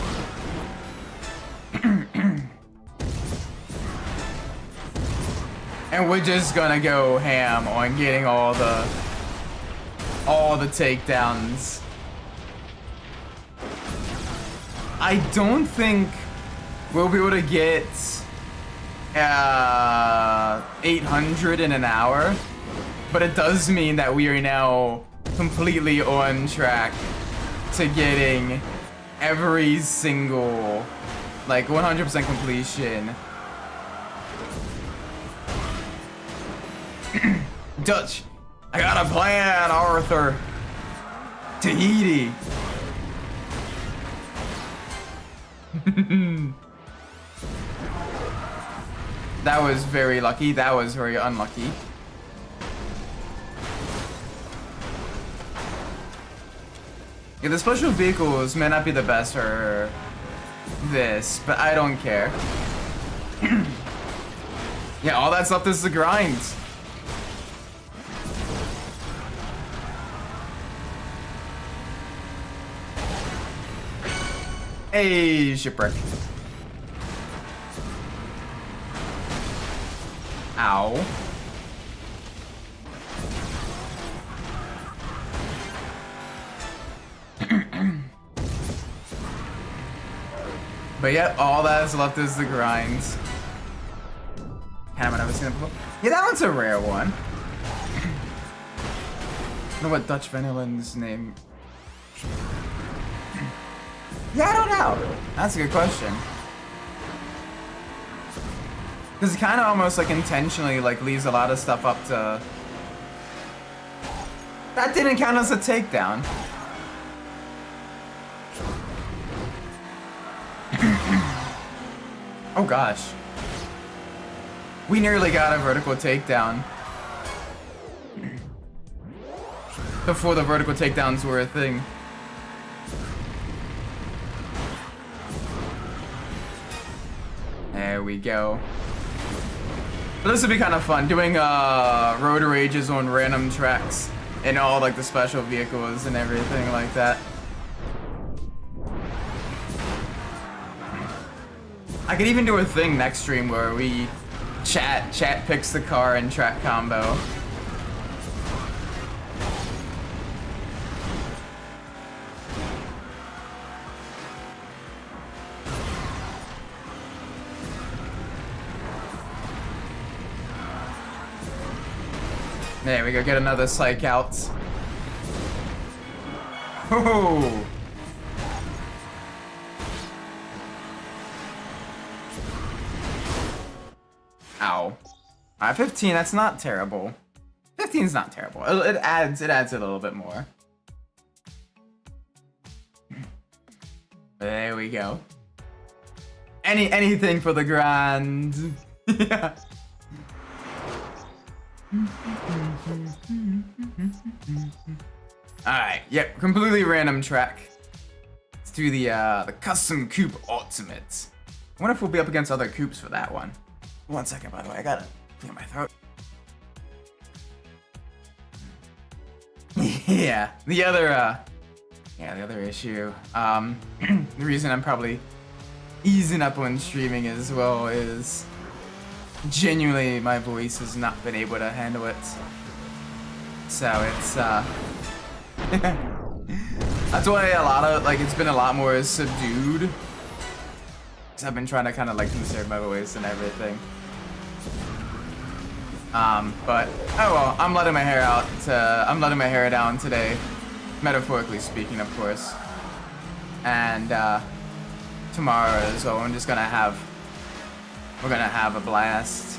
And we're just gonna go ham on getting all the takedowns. I don't think we'll be able to get 800 in an hour, but it does mean that we are now completely on track to getting every single, like, 100% completion. Dutch, I got a plan, Arthur. Tahiti. That was very lucky. That was very unlucky. Yeah, the special vehicles may not be the best for this, but I don't care. Yeah, all that's left is the grind. Hey, shipwreck. Ow. But yeah, all that's left is the grind. Haven't ever seen it before. Yeah, that one's a rare one. I don't know what Dutch Vanillin's name. Yeah, I don't know. That's a good question. Because it kind of almost like intentionally like leaves a lot of stuff up to... That didn't count as a takedown. Oh gosh. We nearly got a vertical takedown. Before the vertical takedowns were a thing. There we go. But this would be kind of fun, doing road rages on random tracks and all like the special vehicles and everything like that. I could even do a thing next stream where we chat picks the car and track combo. There we go, get another psych out. Oh! Ow. 15, that's not terrible. 15's not terrible. It adds a little bit more. There we go. Anything for the grand. Yeah. Alright, yep, completely random track. Let's do the custom coupe ultimate. I wonder if we'll be up against other coupes for that one. 1 second, by the way, I gotta clear my throat. Yeah, the other issue. The reason I'm probably easing up on streaming as well is genuinely my voice has not been able to handle it. So it's that's why a lot of it's been a lot more subdued. Cause I've been trying to kind of conserve my voice and everything. But oh well, I'm letting my hair out. I'm letting my hair down today, metaphorically speaking, of course. And tomorrow as well, we're gonna have a blast.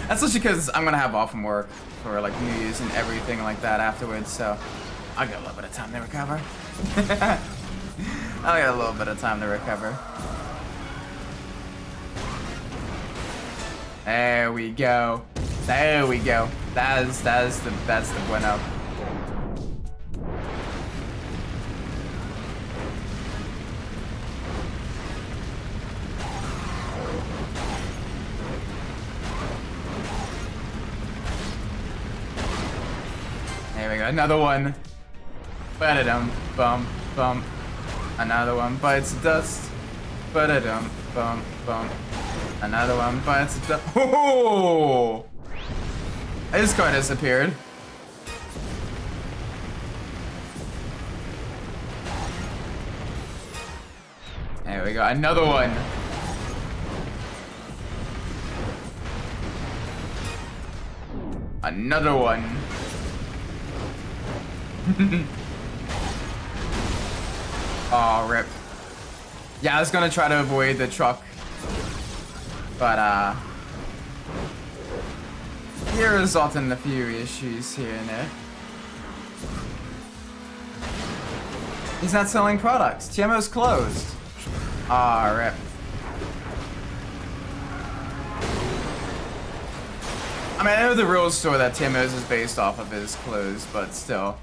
That's just because I'm gonna have off from work for New Year's and everything like that afterwards, so I'll get a little bit of time to recover. I'll get a little bit of time to recover. There we go. There we go. That's the bueno. go. Another one. Ba-da-dum, bum, bum. Another one bites dust. Ba-da-dum, bum, bum. Another one bites dust. Oh! His car disappeared. There we go. Another one. Another one. Oh, rip. Yeah, I was gonna try to avoid the truck. But, it resulted in a few issues here and there. He's not selling products. TMO's closed. Ah, rip. I mean, I know the real store that TMO's is based off of is closed, but still.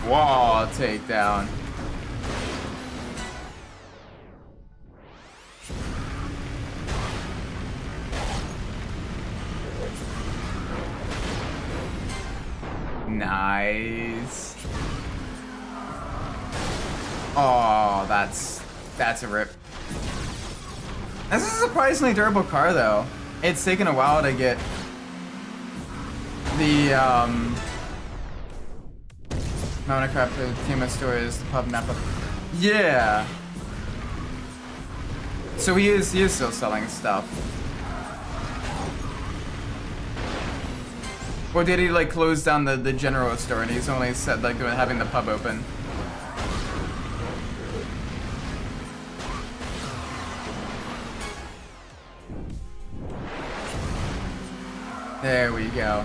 Wall takedown. Nice. Oh, that's a rip. This is a surprisingly durable car, though. It's taken a while to get the moment of crap for the TMO store is the pub Napa. Yeah. So he is still selling stuff. Or did he like close down the general store and he's only said like having the pub open? There we go.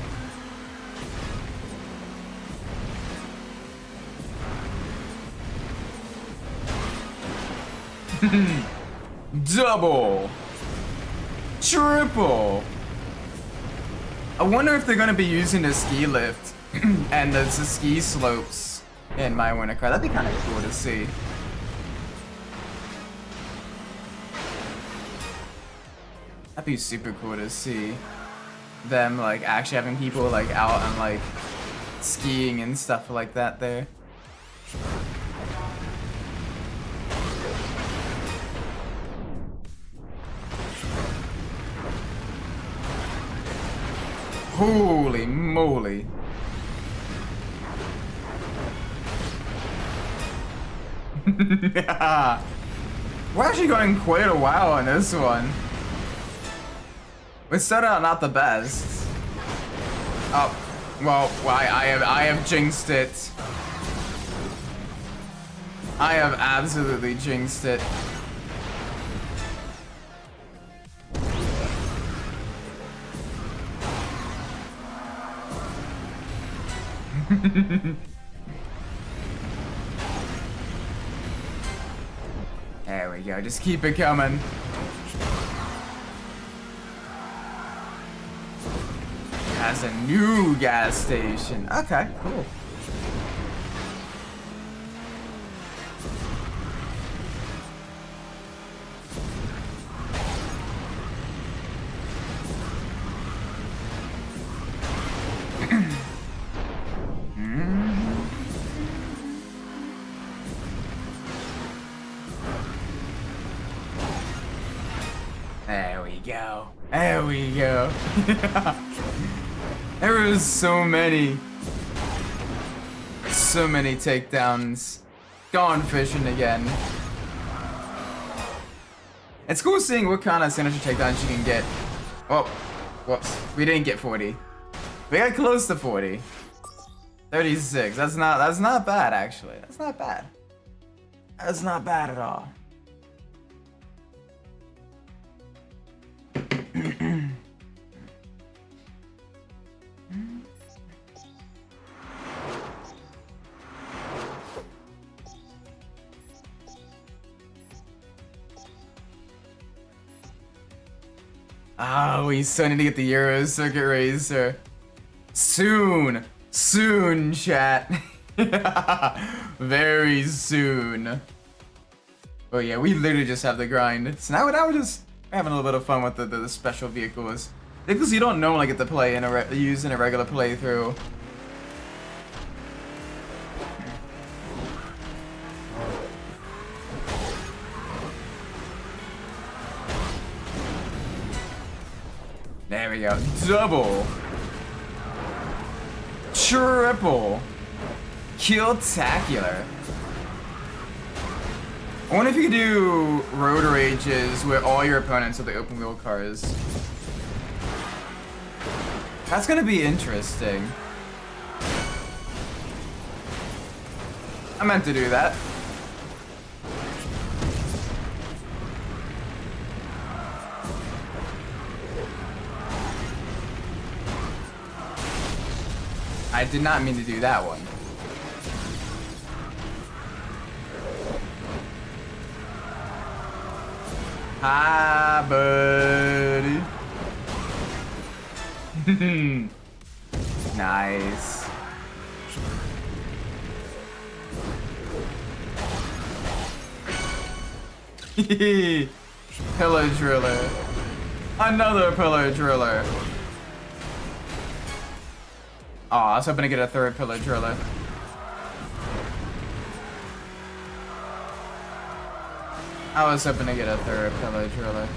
Double. Triple. I wonder if they're gonna be using the ski lift and the ski slopes in my winter car. That'd be kind of cool to see. That'd be super cool to see them like actually having people like out and like skiing and stuff like that there. Holy moly. Yeah. We're actually going quite a while on this one. We started out not the best. Oh, well, I have jinxed it. I have absolutely jinxed it. There we go, just keep it coming. Has a new gas station. Okay, cool. There we go. There we go. There was so many takedowns. Gone fishing again. It's cool seeing what kind of signature takedowns you can get. Oh, whoops. We didn't get 40. We got close to 40. 36. That's not bad actually. That's not bad. That's not bad at all. Oh, we still need to get the Euro Circuit Racer. Soon, chat. Very soon. Oh yeah, we literally just have the grind. So now we're just having a little bit of fun with the special vehicles. Vehicles you don't normally get to play in use in a regular playthrough. There we go. Double. Triple. Kill-tacular. I wonder if you could do road rages where all your opponents are the open wheel cars. That's gonna be interesting. I meant to do that. I did not mean to do that one. Hi, buddy. Nice. Pillar driller. Another pillar driller. Aw, I was hoping to get a third pillar driller. I was hoping to get a third pillar driller.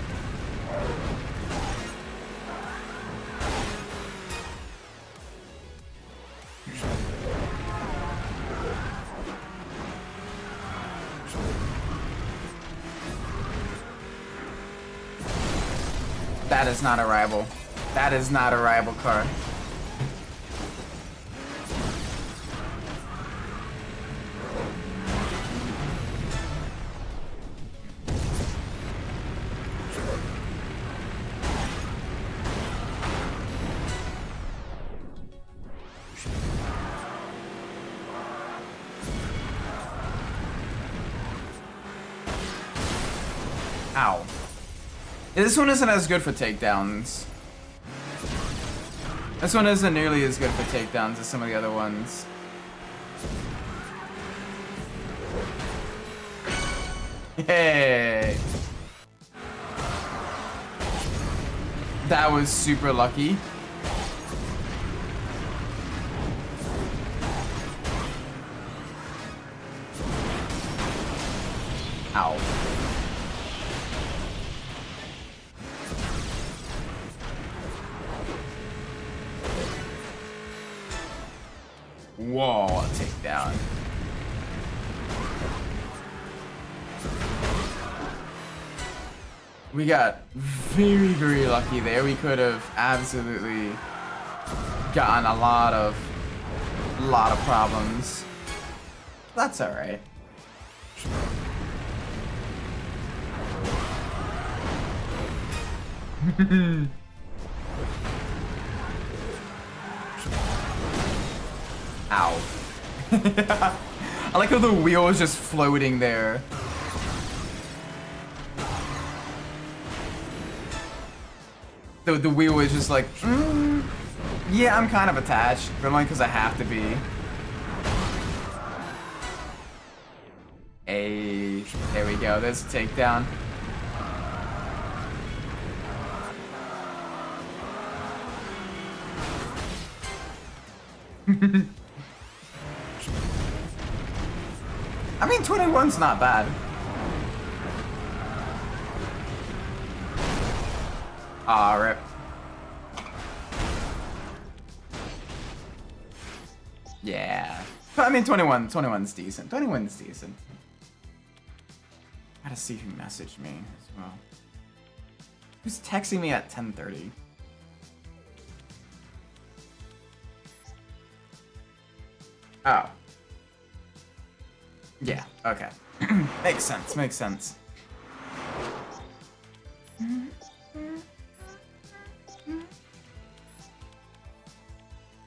That is not a rival. That is not a rival car. Ow. This one isn't as good for takedowns. This one isn't nearly as good for takedowns as some of the other ones. Hey. That was super lucky. Ow. Whoa, takedown. We got very, very lucky there. We could have absolutely gotten a lot of problems. That's all right. Ow. I like how the wheel is just floating there. The wheel is just like, yeah, I'm kind of attached, but only because I have to be. Hey, there we go. There's a takedown. I mean, 21's not bad. Ah, rip. Yeah. But I mean, 21's decent. 21's decent. Gotta see who messaged me as well. Who's texting me at 10:30? Oh. Yeah, okay. Makes sense, makes sense.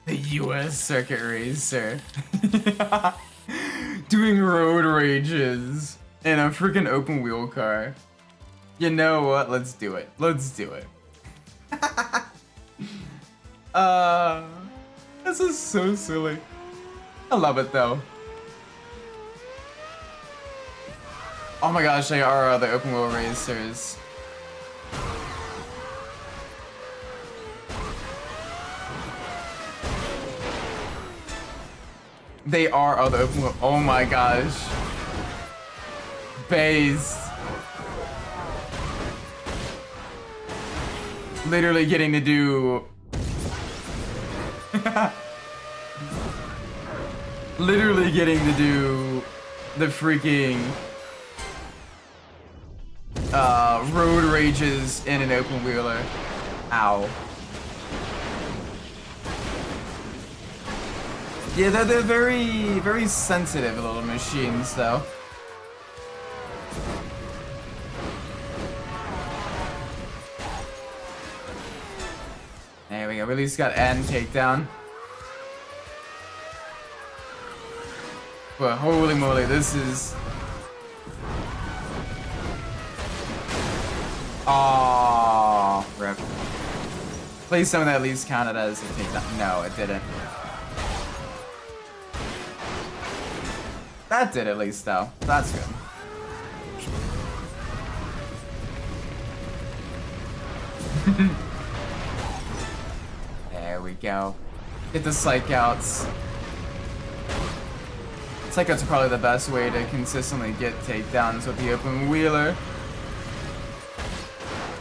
The US Circuit Racer. Doing road rages in a freaking open wheel car. You know what? Let's do it. Let's do it. This is so silly. I love it though. Oh my gosh, they are the open wheel racers. They are other open wheel. Oh my gosh. Bays. Literally getting to do. Literally getting to do the freaking road rages in an open wheeler. Ow. Yeah, they're very, very sensitive little machines, though. There we go. We at least got N takedown. But holy moly, this is. Aww, rip. Please, someone that at least counted as a takedown. No, it didn't. That did at least, though. That's good. There we go. Get the psych outs. Psych outs are probably the best way to consistently get takedowns with the open wheeler.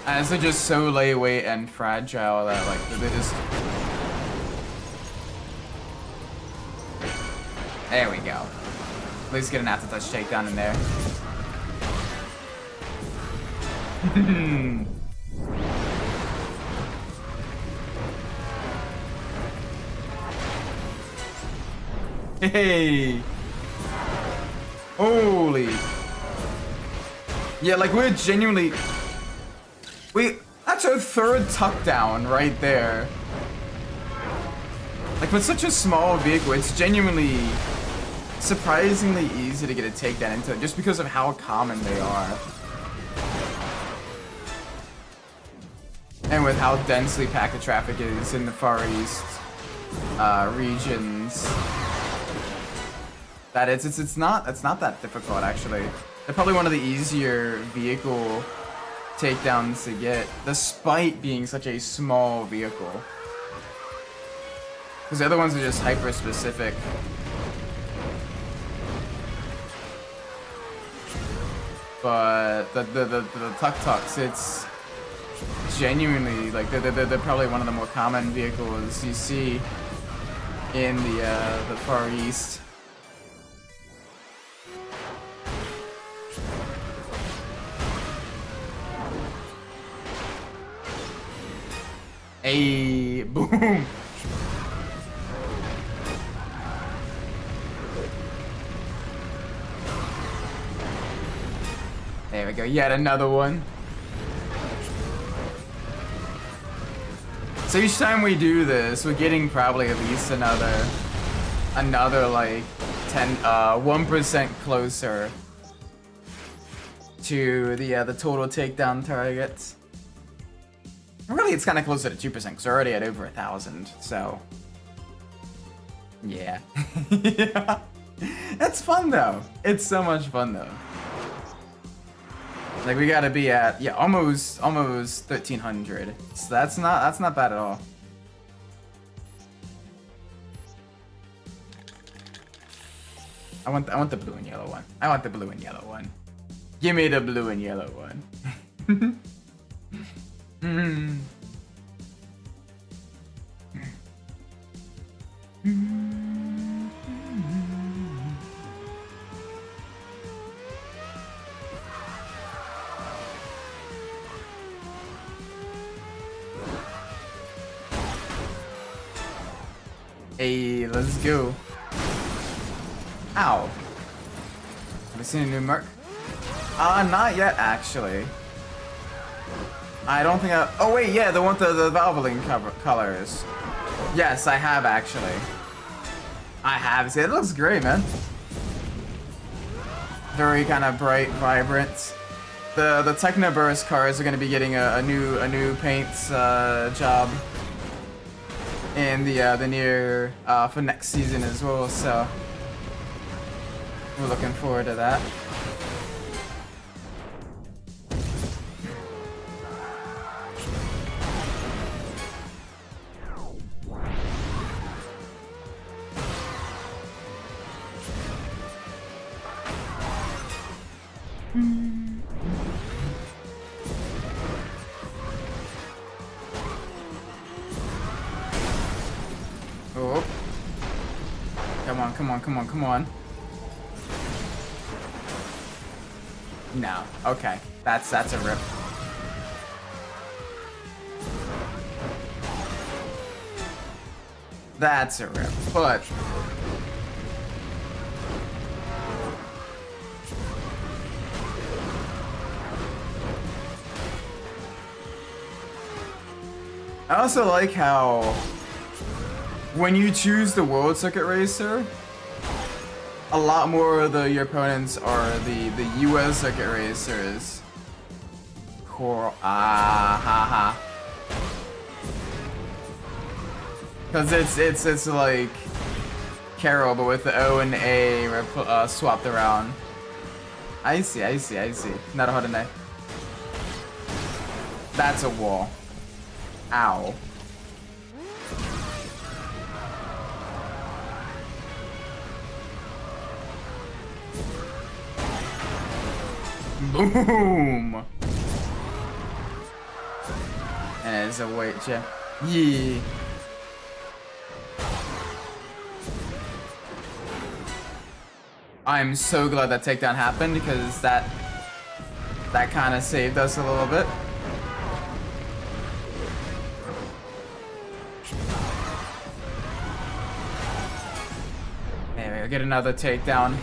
As they're just so lightweight and fragile that, like, they just. There we go. At least get an after-touch takedown in there. Hey! Holy! Yeah, like we're genuinely. That's our third tuck down right there. Like with such a small vehicle, it's genuinely. Surprisingly easy to get a takedown into it just because of how common they are. And with how densely packed the traffic is in the Far East regions. That it's not that difficult actually. They're probably one of the easier vehicle takedowns to get, despite being such a small vehicle. Because the other ones are just hyper specific. But the tuk-tuks, it's genuinely like they're probably one of the more common vehicles you see in the Far East. Hey, boom. There we go, yet another one. So each time we do this, we're getting probably at least another like 1% closer to the total takedown targets. Really, it's kind of closer to 2% because we're already at over 1,000. So, yeah, yeah, it's fun though. It's so much fun though. Like we gotta be at almost 1,300. So that's not bad at all. I want the blue and yellow one. I want the blue and yellow one. Give me the blue and yellow one. Hey, let's go. Ow. Have I seen a new mark? Not yet, actually. I don't think I... Oh, wait, yeah, the one with the Valvoline colors. Yes, I have, actually. I have. See, it looks great, man. Very kind of bright, vibrant. The Technoburst cars are going to be getting a new paint job. in the near for next season as well. So we're looking forward to that. Oh. Come on, come on, come on, come on. No. Okay. That's a rip. That's a rip. But I also like how when you choose the World Circuit Racer, a lot more of your opponents are the US Circuit Racers. Because it's like Carol, but with the O and A swapped around. I see. Not a hard enough. That's a wall. Ow. Boom! And it's a weight check. Yeah. I'm so glad that takedown happened because that kind of saved us a little bit. There we go, get another takedown.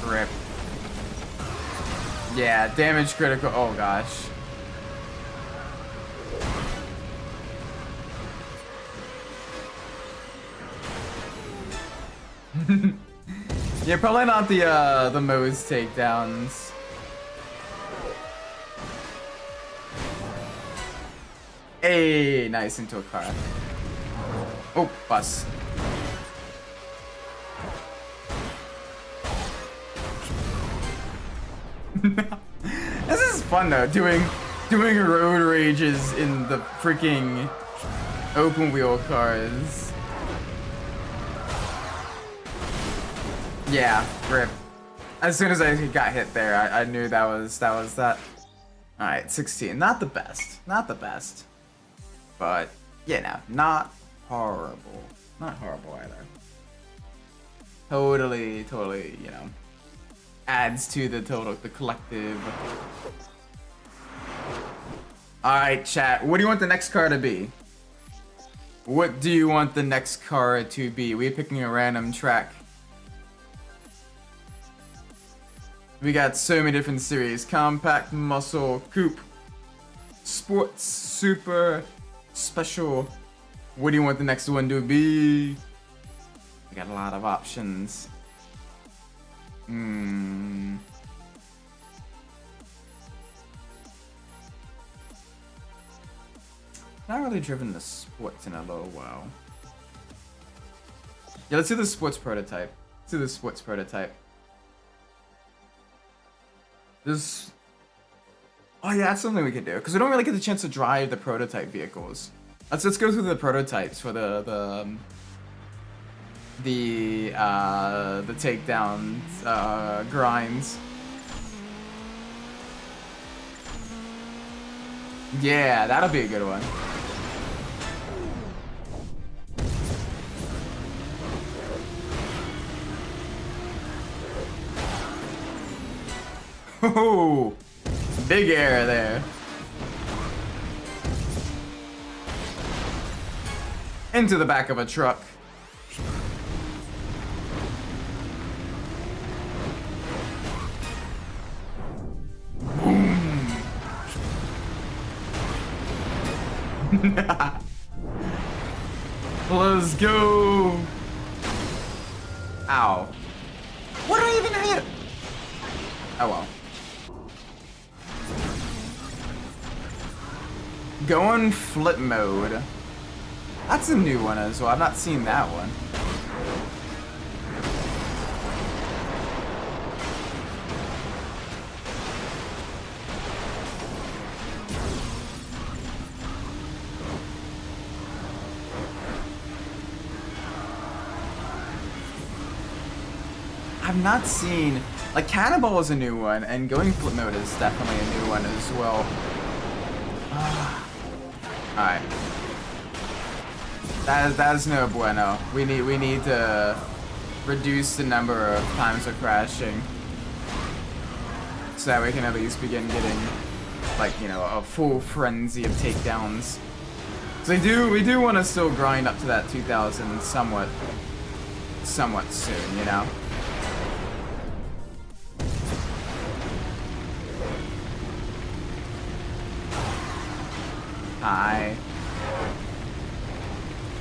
Rip. Yeah, damage critical. Oh gosh. Yeah, probably not the most takedowns. Hey, nice into a car. Oh, bus. This is fun though, doing road rages in the freaking open wheel cars. Yeah, rip. As soon as I got hit there, I knew that was that. Alright, 16. Not the best. Not the best. But, you know, not horrible. Not horrible either. Totally, you know, adds to the collective. Alright, chat. What do you want the next car to be? What do you want the next car to be? We're picking a random track. We got so many different series. Compact, muscle, coupe, sports, super, special. What do you want the next one to be? We got a lot of options. Not really driven the sports in a little while. Yeah, let's do the sports prototype. Let's do the sports prototype. This. Oh yeah, that's something we could do because we don't really get the chance to drive the prototype vehicles. Let's go through the prototypes for the takedown grinds. Yeah, that'll be a good one. Oh, big air there. Into the back of a truck. Boom. Let's go. Ow. What did I even hit? Oh well. Go in flip mode. That's a new one as well. I've not seen that one. I've not seen, like, Cannonball is a new one, and going flip mode is definitely a new one as well. Alright. That is no bueno. We need to reduce the number of times we're crashing, so that we can at least begin getting, like, you know, a full frenzy of takedowns. So we do want to still grind up to that 2,000 somewhat soon, you know. Hi.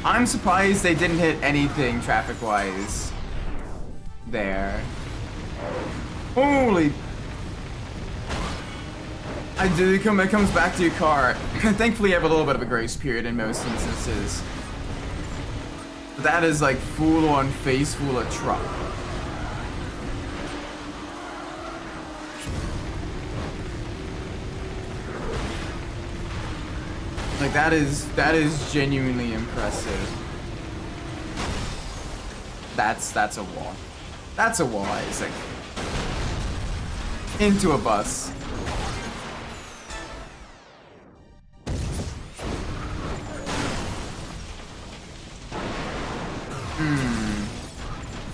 I'm surprised they didn't hit anything traffic-wise there. Holy. It comes back to your car. Thankfully, you have a little bit of a grace period in most instances. But that is like full-on face full of truck. Like that is genuinely impressive. That's a wall. That's a wall, Isaac. Into a bus.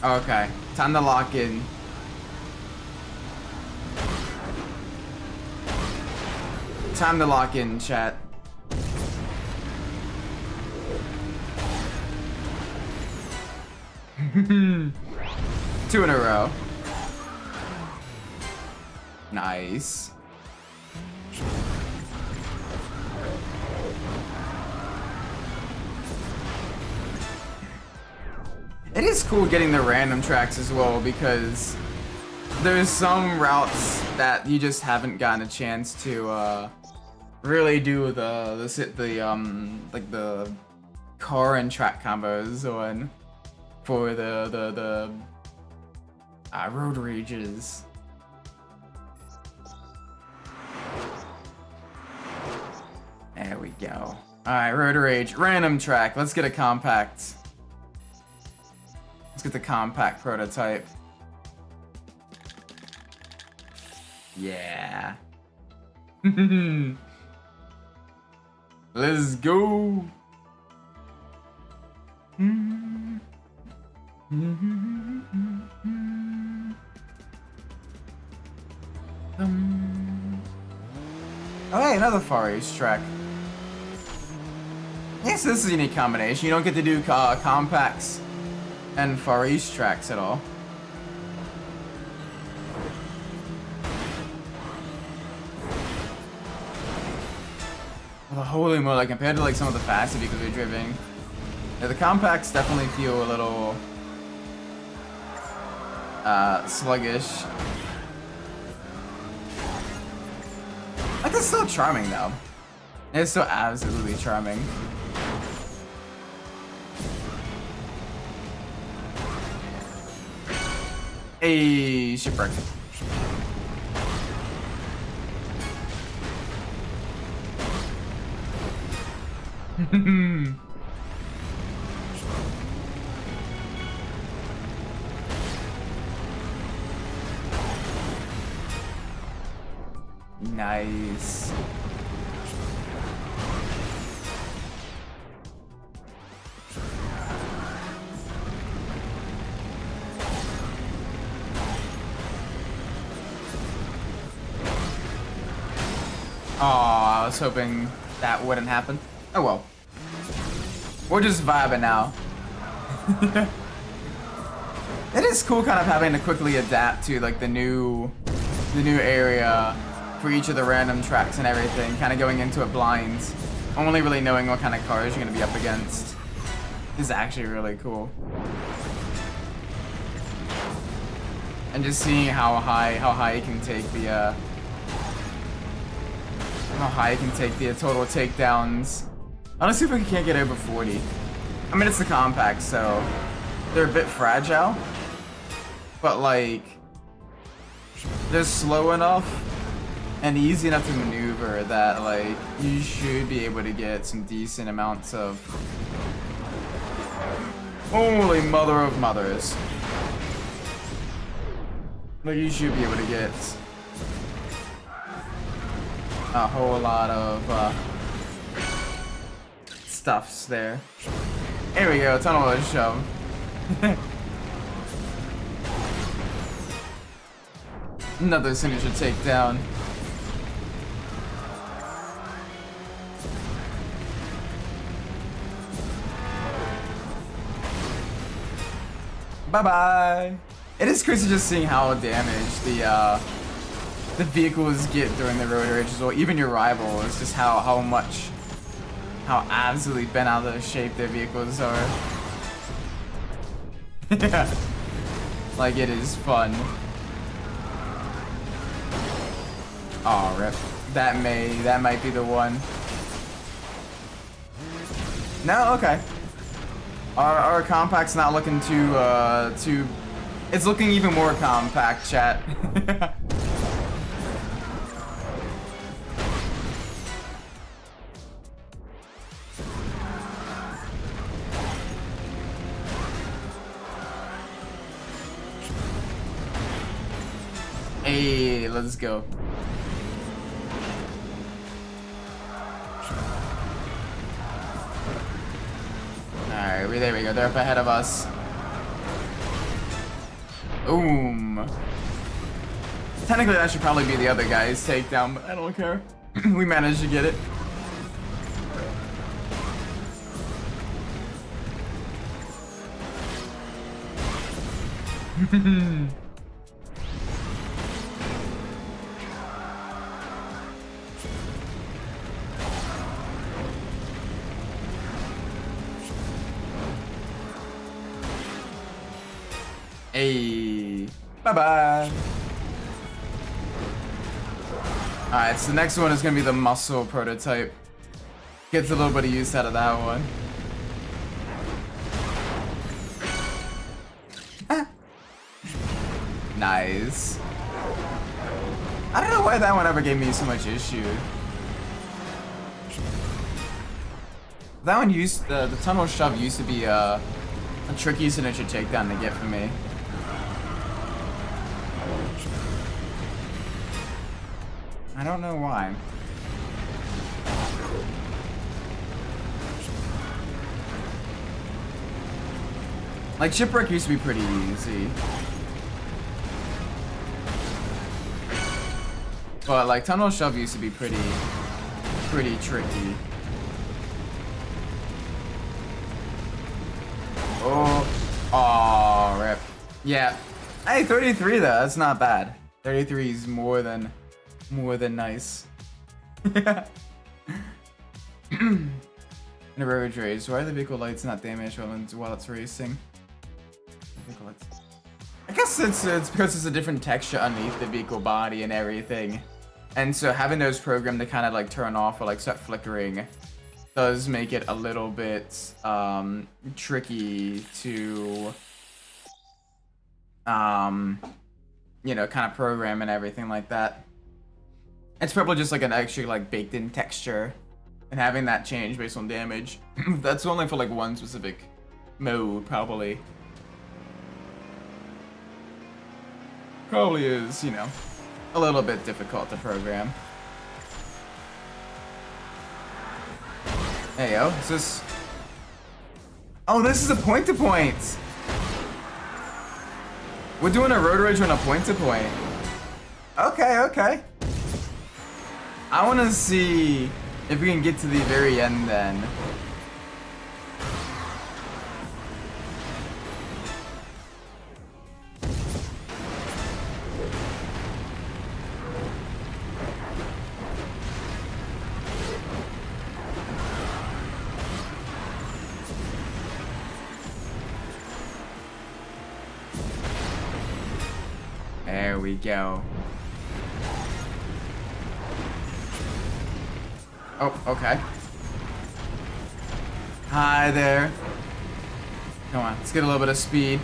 Okay, time to lock in. Time to lock in, chat. Two in a row. Nice. It is cool getting the random tracks as well, because there's some routes that you just haven't gotten a chance to really do the like the car and track combos on for the road rages. There we go. Alright, road rage, random track. Let's get a compact. Let's get the compact prototype. Yeah. Let's go. Oh hey, another Far East track. Yes, this is a unique combination. You don't get to do compacts and Far East tracks at all. Well, holy moly, like, compared to like some of the faster vehicles we're driving, yeah, the compacts definitely feel a little sluggish. Like, it's still charming though. It's still absolutely charming. Hey, shipwreck. Nice. Oh, I was hoping that wouldn't happen. Oh well. We're just vibing now. It is cool kind of having to quickly adapt to like the new area for each of the random tracks and everything, kind of going into it blind, only really knowing what kind of cars you're going to be up against. This is actually really cool. and just seeing how high it can take the total takedowns. I want to see if we can't get over 40. I mean, it's the compact, so they're a bit fragile, but like they're slow enough and easy enough to maneuver that like you should be able to get some decent amounts of. Holy mother of mothers! Like you should be able to get a whole lot of stuffs there. Here we go, tunnel of shove. Another signature takedown. Bye bye. It is crazy just seeing how damaged the vehicles get during the road rage as well. Even your rivals, just how absolutely bent out of shape their vehicles are. Yeah, like it is fun. Oh, rip. That might be the one. No, okay. Our compact's not looking too. It's looking even more compact, chat. Hey, let's go. Alright, there we go. They're up ahead of us. Boom. Technically, that should probably be the other guy's takedown, but I don't care. We managed to get it. Hey, bye-bye. Alright, so the next one is gonna be the muscle prototype. Gets a little bit of use out of that one. Nice. I don't know why that one ever gave me so much issue. That one used, the tunnel shove used to be a tricky signature takedown to get for me. I don't know why. Like, shipwreck used to be pretty easy. But, like, tunnel shove used to be pretty tricky. Oh, rip. Yeah. Hey, 33 though, that's not bad. 33 is more than nice. In a road race, why are the vehicle lights not damaged while it's racing? I guess it's because it's a different texture underneath the vehicle body and everything. And so having those programmed to kind of like turn off or like start flickering does make it a little bit tricky to you know, kind of program and everything like that. It's probably just like an extra like baked in texture, and having that change based on damage. That's only for like one specific mode, probably is, you know, a little bit difficult to program. Hey yo, is this? Oh, this is a point-to-point. We're doing a road rage on a point-to-point. Okay, okay. I want to see if we can get to the very end then. There we go. Oh, okay. Hi there. Come on, let's get a little bit of speed.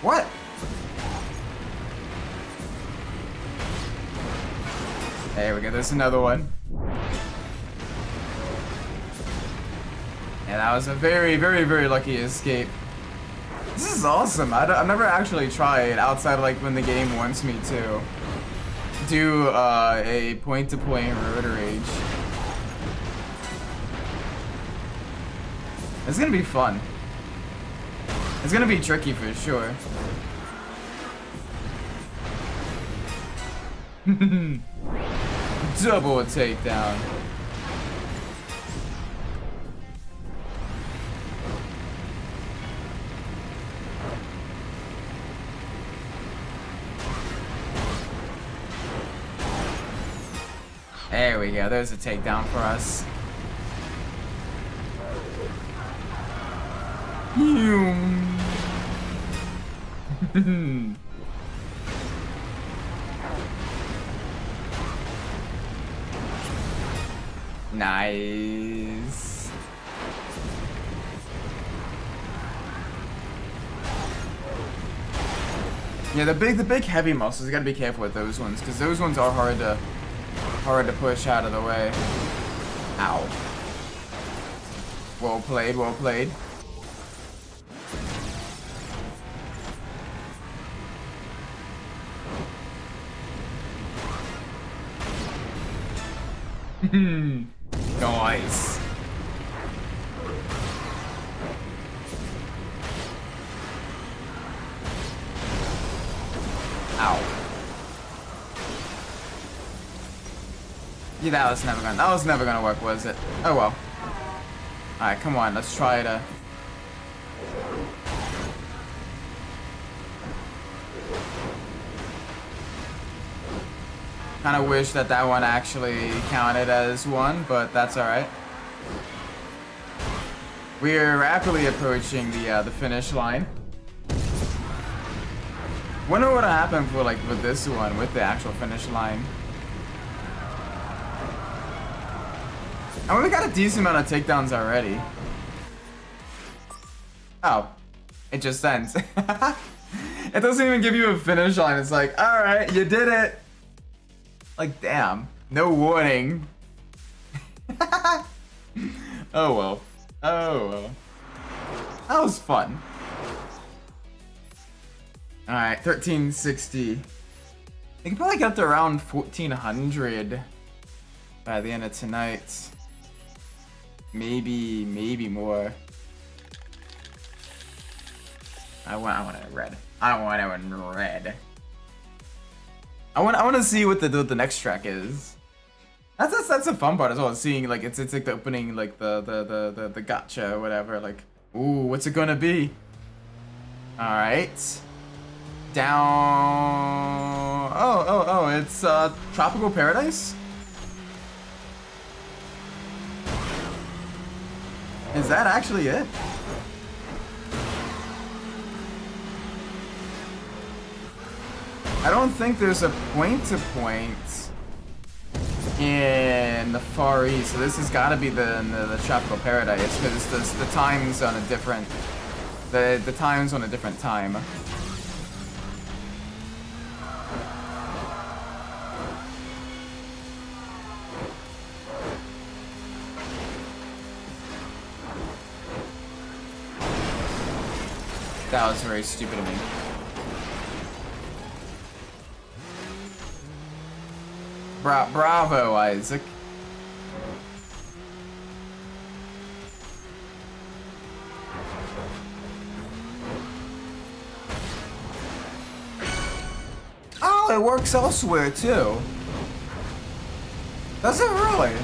What? There we go, there's another one. Yeah, that was a very, very, very lucky escape. This is awesome. I've never actually tried outside of like when the game wants me to do a point-to-point road rage. It's gonna be fun. It's gonna be tricky for sure. Double takedown. There we go. There's a takedown for us. Nice. Yeah, the big heavy muscles, you gotta be careful with those ones, because those ones are hard to push out of the way. Ow. Well played, well played. Nice. Ow. Yeah, that was never gonna work, was it? Oh well. Alright, come on, let's try to. Kinda wish that one actually counted as one, but that's alright. We are rapidly approaching the finish line. Wonder what happened for like with this one, with the actual finish line. I mean, we got a decent amount of takedowns already. Oh, it just ends. It doesn't even give you a finish line. It's like, alright, you did it. Like, damn, no warning. Oh well. Oh well. That was fun. Alright, 1360. I can probably get up to around 1400 by the end of tonight. Maybe more. I want it red. I want it in red. I want to see what the next track is. That's a fun part as well. Seeing like it's like the opening, like the gotcha or whatever. Like, ooh, what's it gonna be? All right. Down. Oh, it's Tropical Paradise. Is that actually it? I don't think there's a point-to-point in the Far East, so this has got to be the Tropical Paradise, because the time's on a different the time's on a different time. That was very stupid of me. Bravo, Isaac. Oh, it works elsewhere too. Does it really?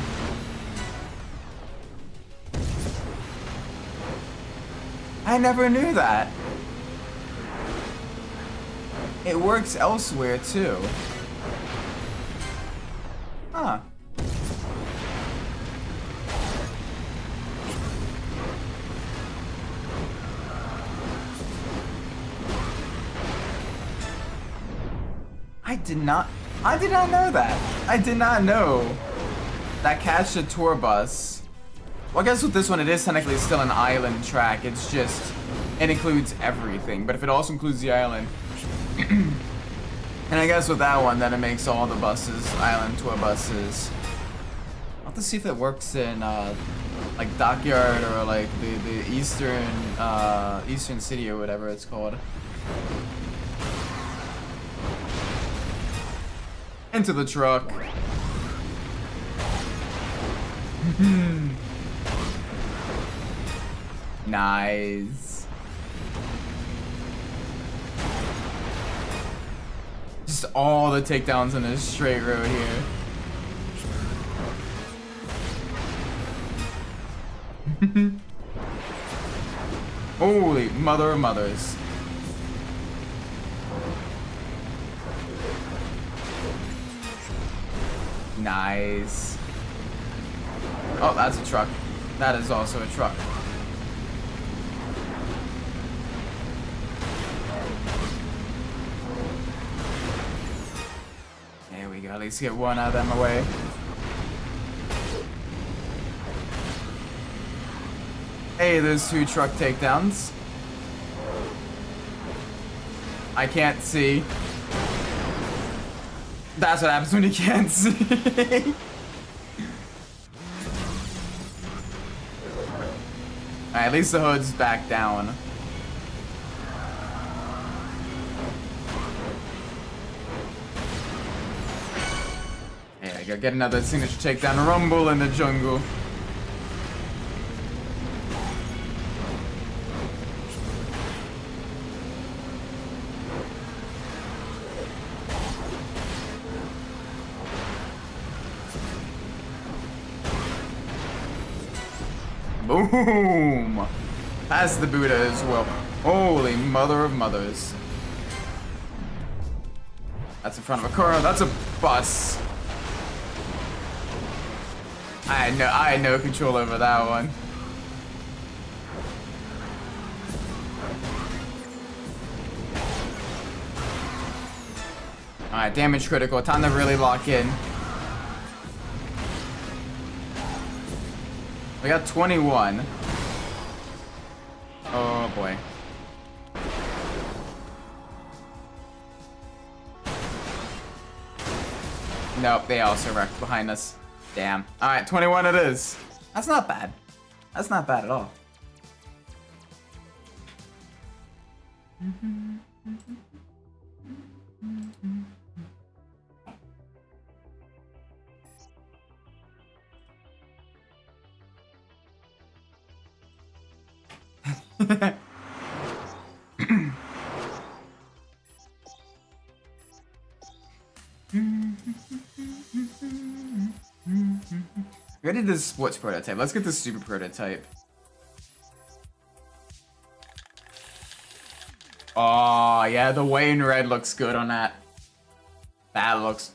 I never knew that. It works elsewhere too. Huh. I did not know that. I did not know that catch the tour bus. Well, I guess with this one, it is technically still an island track. It's just, it includes everything. But if it also includes the island, and I guess with that one, then it makes all the buses island tour buses. I'll have to see if it works in like Dockyard or like the Eastern City or whatever it's called. Into the truck. Nice. Just all the takedowns in this straight road here. Holy mother of mothers. Nice. Oh, that's a truck. That is also a truck. There we go. At least get one of them away. Hey, there's 2 truck takedowns. I can't see. That's what happens when you can't see. Alright, at least the hood's back down. There we go, get another signature takedown. Rumble in the jungle. Boom! Past the Buddha as well. Holy mother of mothers. That's in front of a car. That's a bus. I had no control over that one. Alright, damage critical. Time to really lock in. We got 21. Oh boy. Nope, they also wrecked behind us. Damn. Alright, 21 it is. That's not bad. That's not bad at all. We already did the sports prototype. Let's get the super prototype. Oh, yeah, the way in red looks good on that. That looks,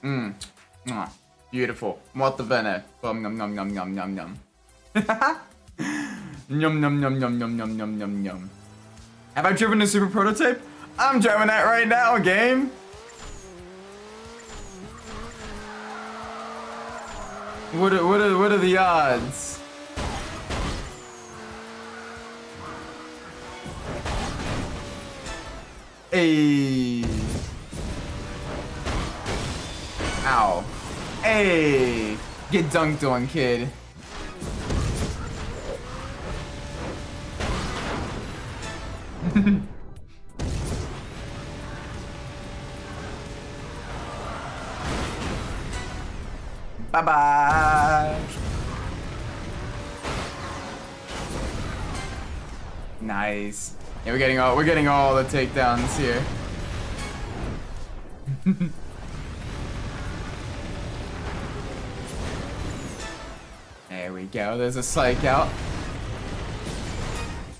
beautiful. Molto bene. Nom nom nom nom nom nom nom. Yum yum yum yum yum yum yum yum yum. Have I driven a super prototype? I'm driving that right now, game. What are the odds? Hey. Ow. Hey. Get dunked on, kid. Bye-bye. Nice. Yeah, we're getting all the takedowns here. There we go. There's a psych out.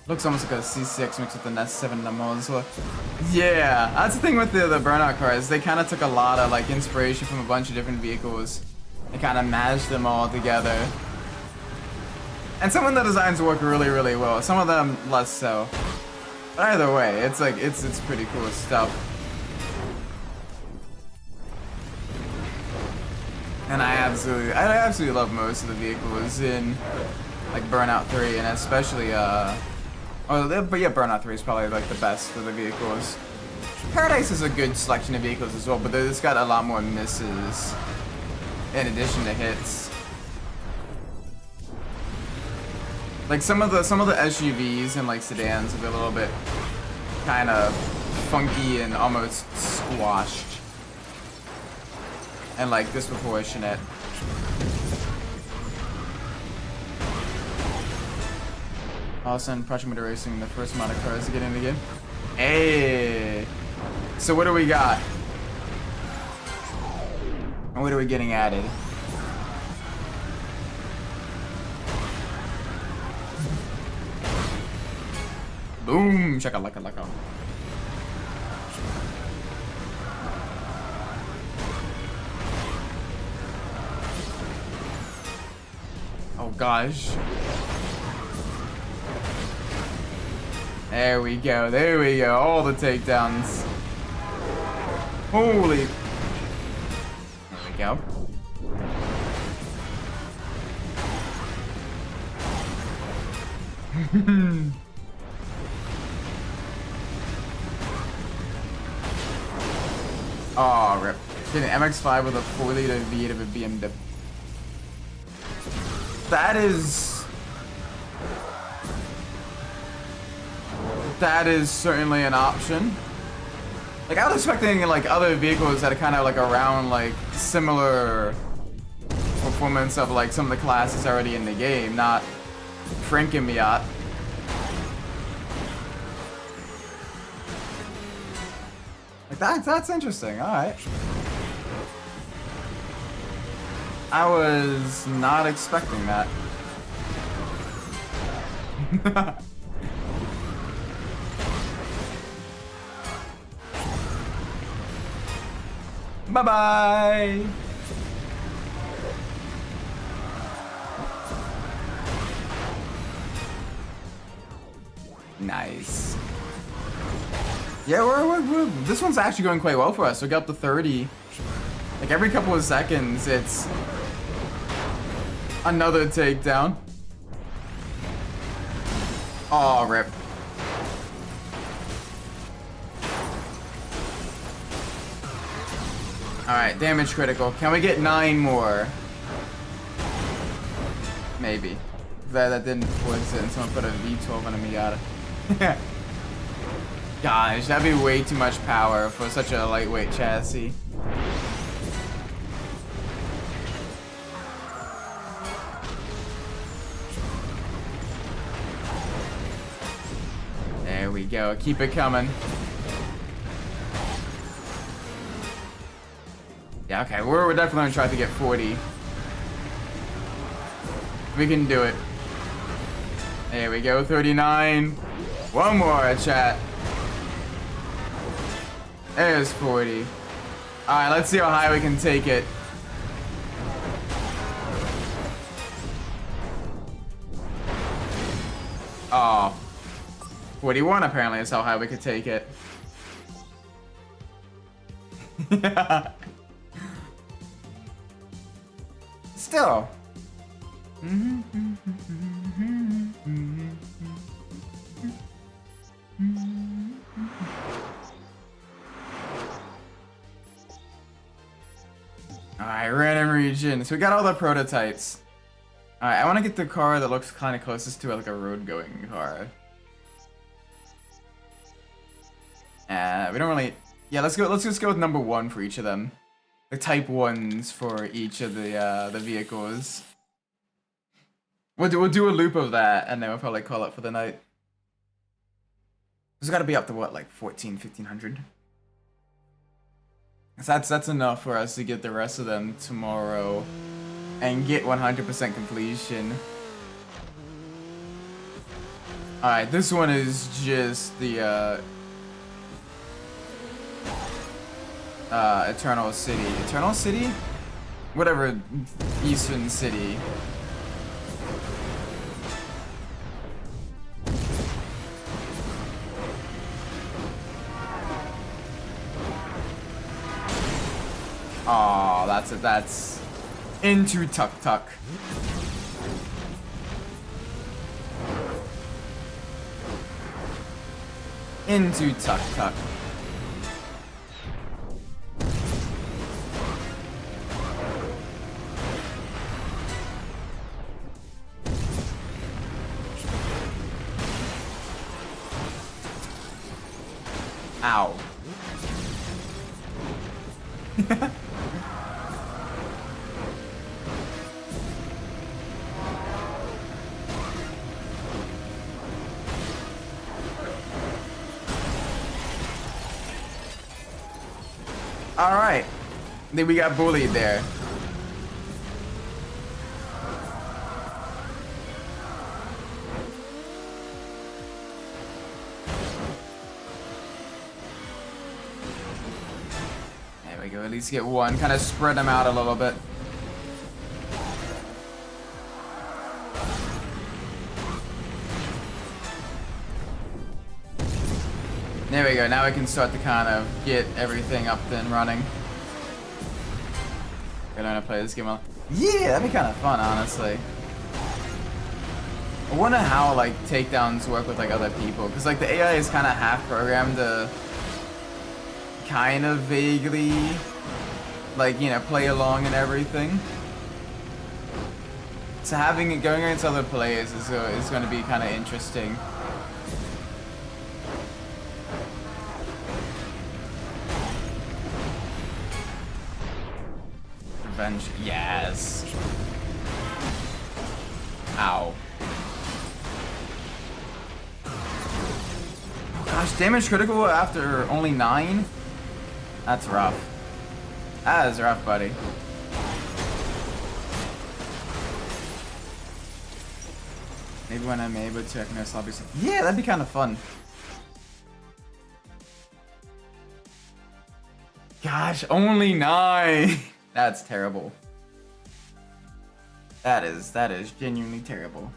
Looks almost like a C6 mixed with an S7 Namoz. Yeah, that's the thing with the Burnout cars. They kind of took a lot of like inspiration from a bunch of different vehicles and kind of mashed them all together. And some of the designs work really, really well. Some of them less so. But either way, it's like it's pretty cool stuff. And I absolutely love most of the vehicles in like Burnout 3, and especially but yeah, Burnout 3 is probably like the best of the vehicles. Paradise is a good selection of vehicles as well, but it's got a lot more misses in addition to hits. Like some of the SUVs and like sedans will be a little bit kind of funky and almost squashed and like disproportionate. All of a sudden, Project Motor Racing, the first amount of cars to get in the game. Hey! So what do we got? And what are we getting added? Boom! Shaka-laka-laka. Oh gosh. There we go, there we go. All the takedowns. Holy. There we go. Oh, rip. Did an MX-5 with a 4-liter V8 of a BMW. That is certainly an option. Like, I was expecting like other vehicles that are kind of like around like similar performance of like some of the classes already in the game, not Frankenmiat. Like that's interesting. All right. I was not expecting that. Bye-bye! Nice. Yeah, this one's actually going quite well for us. We got up to 30. Like every couple of seconds, it's another takedown. Oh, rip. Alright, damage critical. Can we get 9 more? Maybe. That didn't force it and someone put a V12 on a Miata. Gosh, that'd be way too much power for such a lightweight chassis. There we go. Keep it coming. Yeah, okay, we're definitely gonna try to get 40. We can do it. There we go, 39. One more, chat. There's 40. Alright, let's see how high we can take it. Oh. 41 apparently is how high we could take it. Still. Alright, random region. So we got all the prototypes. Alright, I want to get the car that looks kind of closest to like a road-going car. We don't really... Yeah, let's just go with number 1 for each of them. The type 1s for each of the vehicles. We'll do a loop of that, and then we'll probably call it for the night. It's got to be up to what, like 1500? So that's enough for us to get the rest of them tomorrow and get 100% completion. Alright, this one is just the Eternal City. Eternal City? Whatever, Eastern City. Oh, that's it. That's Into Tuk Tuk. Into Tuk Tuk. Ow. Alright. Then we got bullied there. There we go, at least get one. Kind of spread them out a little bit. There we go, now we can start to kind of get everything up and running. We're gonna play this game on. Yeah, that'd be kind of fun, honestly. I wonder how, like, takedowns work with, like, other people. Because, like, the AI is kind of half programmed to kind of vaguely, like, you know, play along and everything. So having it going against other players is going to be kind of interesting. Revenge, yes. Ow. Oh gosh, damage critical after only 9? That's rough. That is rough, buddy. Maybe when I'm able to, I can just obviously. Yeah, that'd be kind of fun. Gosh, only 9. That's terrible. That is genuinely terrible.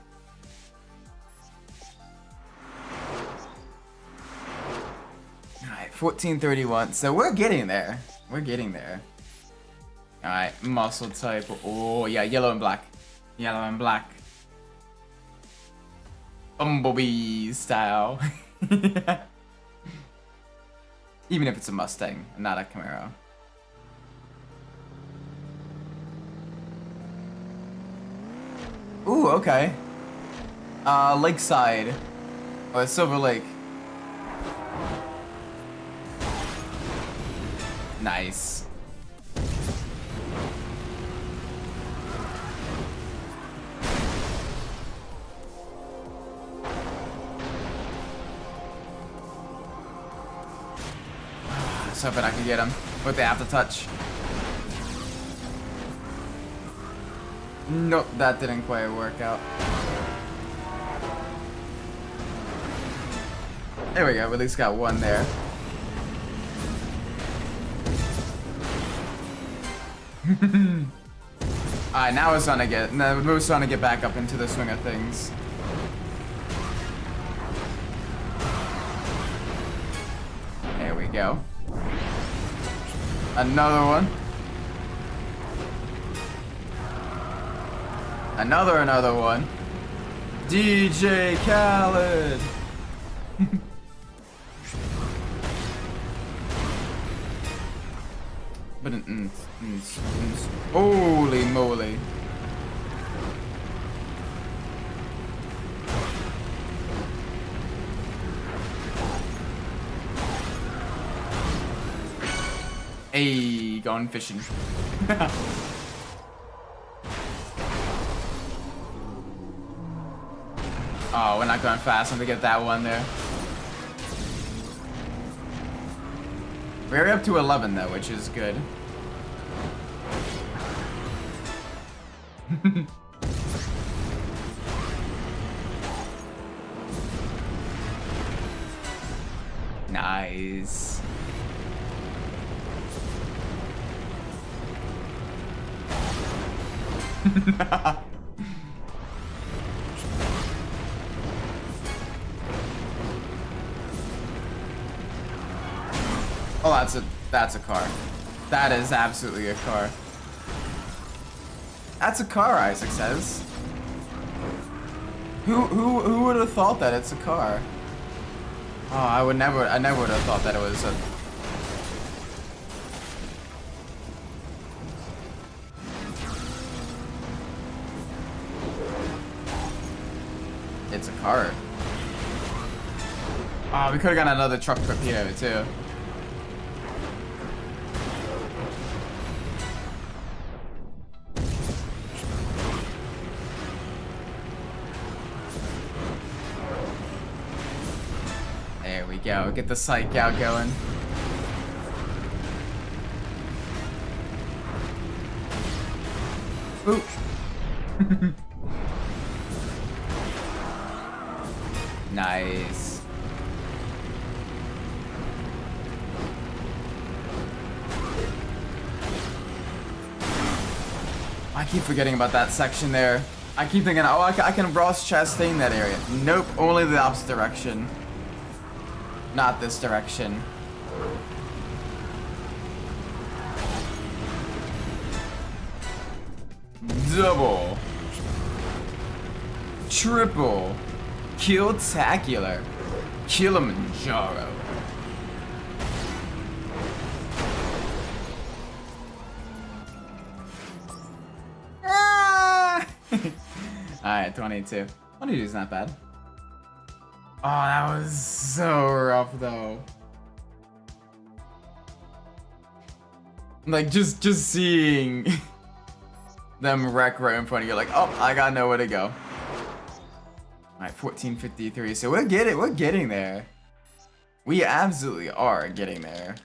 Alright, 1431. So we're getting there. We're getting there. Alright, muscle type. Oh, yeah, yellow and black. Yellow and black. Bumblebee style. Even if it's a Mustang, not a Camaro. Ooh, okay. Lakeside. Or Silver Lake. Nice. I was hoping I could get him with the aftertouch. Nope, that didn't quite work out. There we go, we at least got one there. Alright, now we're starting to get back up into the swing of things. There we go. Another one. Another one. DJ Khaled. But holy moly. Hey, gone fishing. Oh, we're not going fast enough to get that one there. We're up to 11 though, which is good. Nice. Oh, that's a car. That is absolutely a car. That's a car, Isaac says. Who would have thought that it's a car? Oh, I never would have thought that it was a... It's a car. Oh, we could have gotten another truck torpedo too. There we go. Get the psych out going. Oop. Nice. I keep forgetting about that section there. I keep thinking, oh, I can Ross Chastain that area. Nope, only the opposite direction. Not this direction. Double. Triple. Kill-tacular. Kilimanjaro. Ah! Alright, 22. 22 is not bad. Oh, that was so rough though. Like just seeing them wreck right in front of you, like, oh, I got nowhere to go. Alright, 1453. So we're getting there. We absolutely are getting there.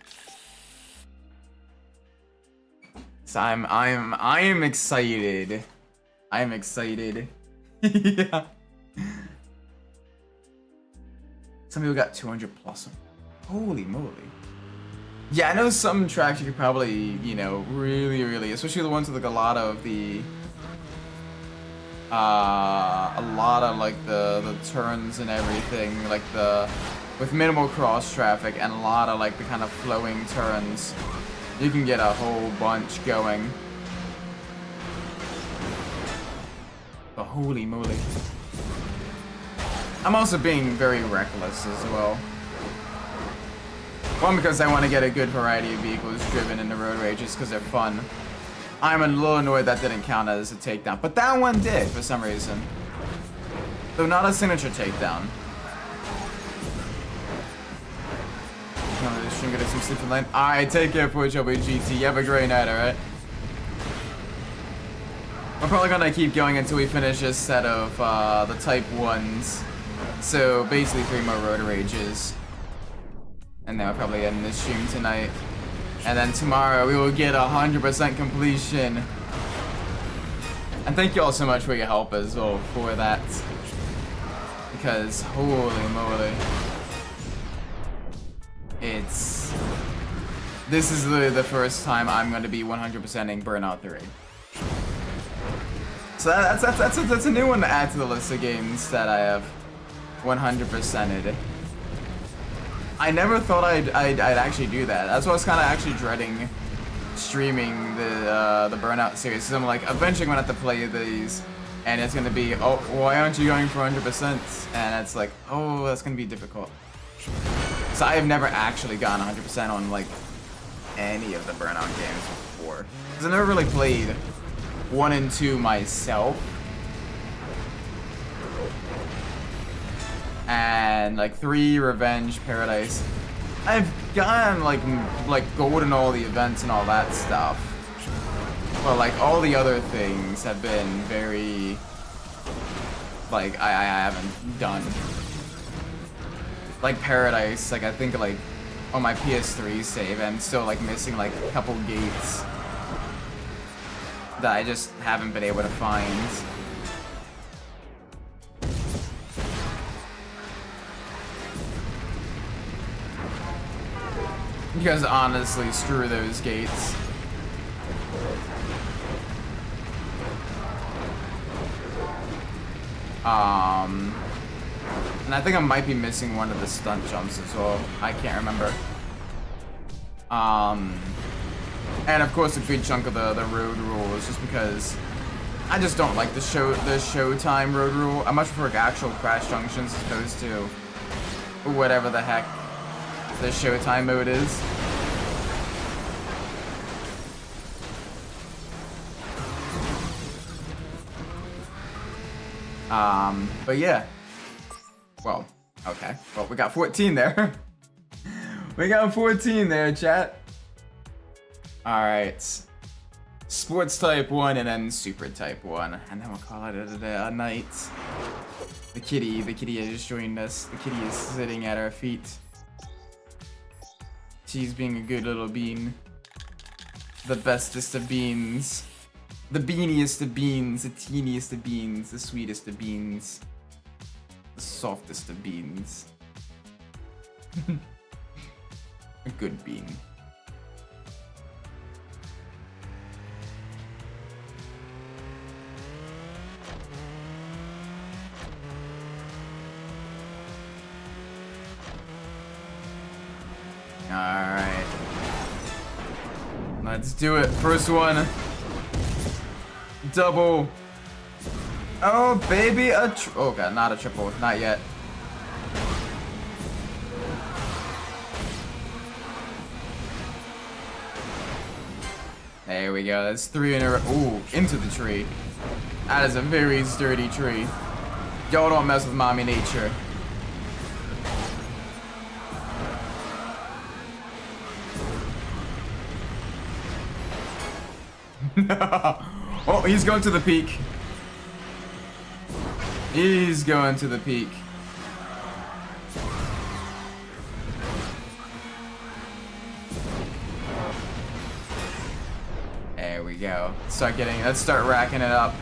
So I am excited. I am excited. Yeah. Some people got 200 plus. Holy moly. Yeah, I know some tracks you could probably, you know, really, especially the ones with like a lot of the like the turns and everything, like with minimal cross traffic and a lot of like the kind of flowing turns. You can get a whole bunch going. But holy moly. I'm also being very reckless as well. One, because I want to get a good variety of vehicles driven in the road rages because they're fun. I'm a little annoyed that didn't count as a takedown, but that one did for some reason. Though not a signature takedown. This should get some sleeping lane. Alright, take care for GT. You have a great night, alright? We're probably gonna keep going until we finish this set of the Type 1s. So basically 3 more road rages. And then we'll probably end this stream tonight. And then tomorrow we will get 100% completion. And thank you all so much for your help as well for that. Because holy moly. This is literally the first time I'm going to be 100%ing Burnout 3. So that's a new one to add to the list of games that I have 100%ed. I never thought I'd actually do that. That's why I was kind of actually dreading streaming the Burnout series. So I'm like, eventually I'm gonna have to play these, and it's gonna be, oh, why aren't you going for 100%? And it's like, oh, that's gonna be difficult. So I have never actually gotten 100% on like any of the Burnout games before, because I never really played 1 and 2 myself. And like 3, Revenge, Paradise. I've gotten like gold in all the events and all that stuff. But like all the other things have been very like I haven't done. Like Paradise, like I think like on my PS3 save, I'm still like missing like a couple gates that I just haven't been able to find. Because honestly, screw those gates. And I think I might be missing one of the stunt jumps as well. I can't remember. And of course a good chunk of the road rules, just because I just don't like the showtime road rule. I much prefer actual crash junctions as opposed to whatever the heck the showtime mode is. But yeah. Well, okay. Well, we got 14 there. We got 14 there, chat. Alright. Sports type 1 and then super type 1. And then we'll call it a night. The kitty has joined us. The kitty is sitting at our feet. She's being a good little bean. The bestest of beans. The beaniest of beans. The teeniest of beans. The sweetest of beans. The softest of beans. A good bean. Alright. Let's do it. First one. Double. Oh, baby. Oh, God. Not a triple. Not yet. There we go. That's 3 in a row. Ooh, into the tree. That is a very sturdy tree. Y'all don't mess with mommy nature. Oh, he's going to the peak. He's going to the peak. There we go. Let's start racking it up.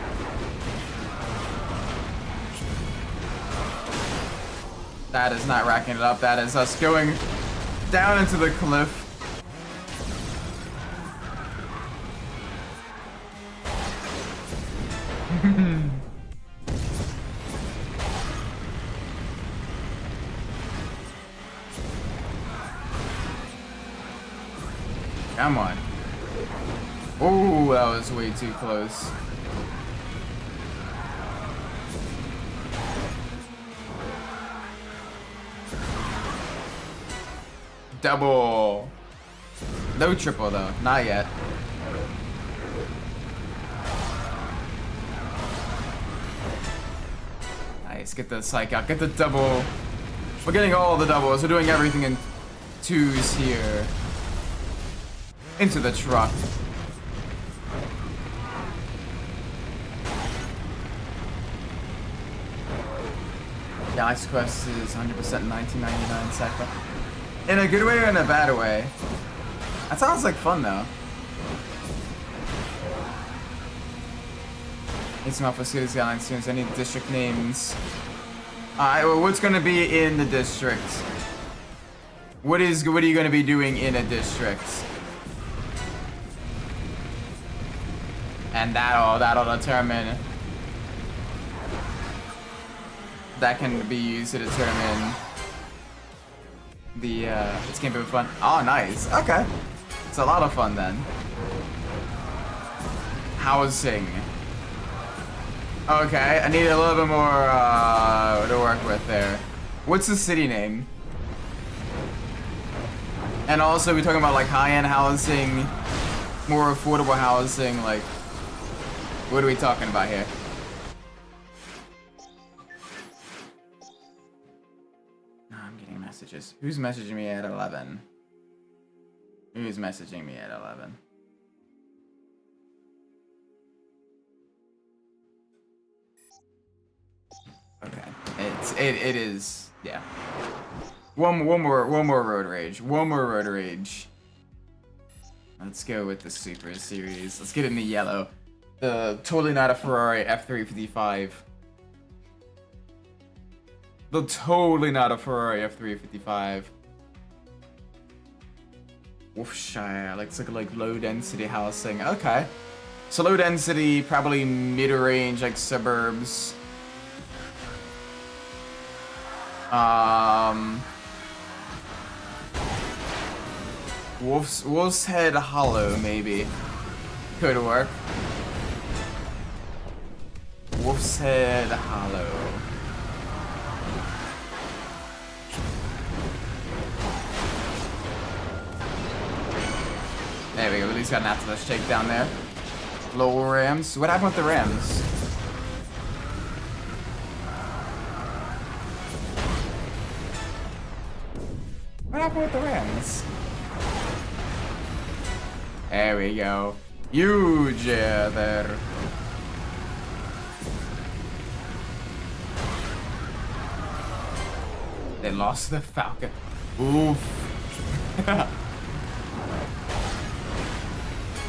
That is not racking it up. That is us going down into the cliff. Come on. Oh, that was way too close. Double. No triple though, not yet. Nice, get the psych out, get the double. We're getting all the doubles, we're doing everything in twos here. Into the truck. Galaxy Quest is 100% 1999 sci-fi. In a good way or in a bad way? That sounds like fun though. It's not for Cities Galaxy students. Any district names? Alright, well, what's gonna be in the district? What are you gonna be doing in a district? And that'll determine. That can be used to determine the it's gonna be fun. Oh, nice. Okay, it's a lot of fun then. Housing. Okay, I need a little bit more to work with there. What's the city name? And also, we're talking about like high-end housing, more affordable housing. Like, what are we talking about here? Messages. Who's messaging me at 11? Who's messaging me at 11? Okay. It is, yeah. One more road rage. One more road rage. Let's go with the Super Series. Let's get in the yellow. Totally not a Ferrari F355. Totally not a Ferrari F355. Wolfshire, looks like low density housing. Okay. So low density, probably mid-range, like suburbs. Wolf's Head Hollow, maybe. Could work. Wolf's Head Hollow. There we go, at least got an afterlift takedown there. Lower Rams. What happened with the Rams? What happened with the Rams? There we go. Huge there. They lost the Falcon. Oof.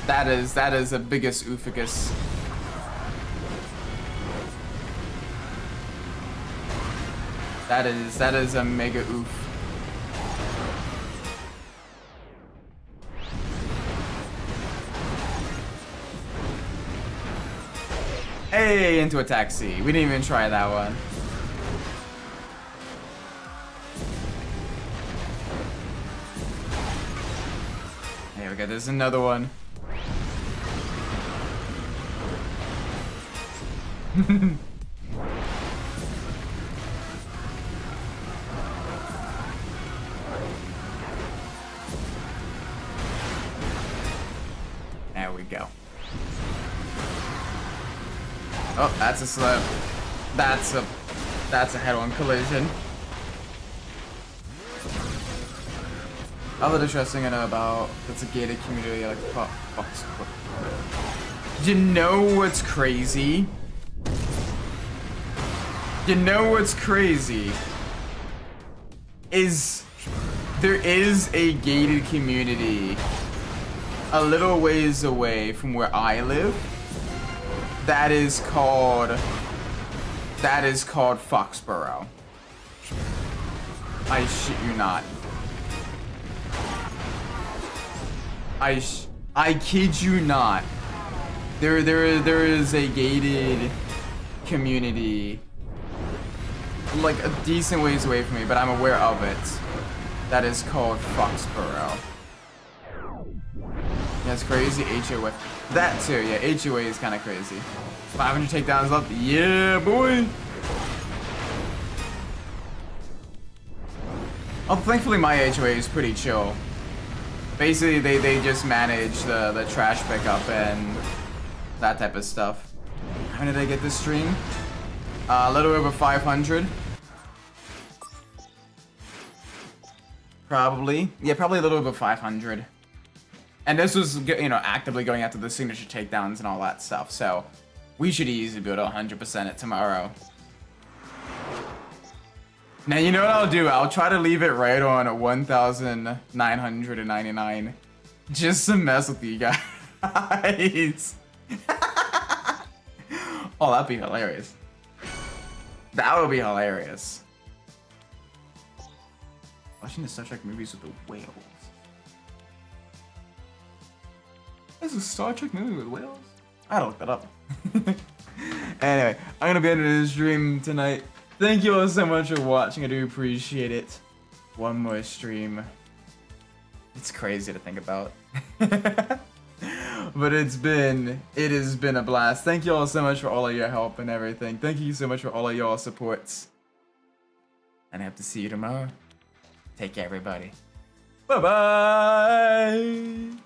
That is the biggest oofagus. That is a mega oof. Hey, into a taxi. We didn't even try that one. There we go, there's another one. There we go. Oh, that's a slip. That's a head-on collision. Other distressing I know about, it's a gated community like Fox. You know what's crazy? You know what's crazy? Is there is a gated community a little ways away from where I live that is called Foxborough. I shit you not. I kid you not. There is a gated community like a decent ways away from me, but I'm aware of it. That is called Foxborough. That's crazy. HOA. That too, yeah. HOA is kind of crazy. 500 takedowns left. Yeah, boy. Oh, thankfully my HOA is pretty chill. Basically, they just manage the trash pickup and that type of stuff. How did I get this stream? A little over 500. Probably. Yeah, probably a little over 500. And this was, you know, actively going after the signature takedowns and all that stuff. So we should easily be able to 100% it tomorrow. Now, you know what I'll do? I'll try to leave it right on 1,999. Just to mess with you guys. Oh, that'd be hilarious. That would be hilarious. Watching the Star Trek movies with the whales. There's a Star Trek movie with whales? I gotta look that up. Anyway, I'm gonna be ending this stream tonight. Thank you all so much for watching. I do appreciate it. One more stream. It's crazy to think about. But it has been a blast. Thank you all so much for all of your help and everything. Thank you so much for all of your supports. And I hope to see you tomorrow. Take care, everybody. Bye-bye.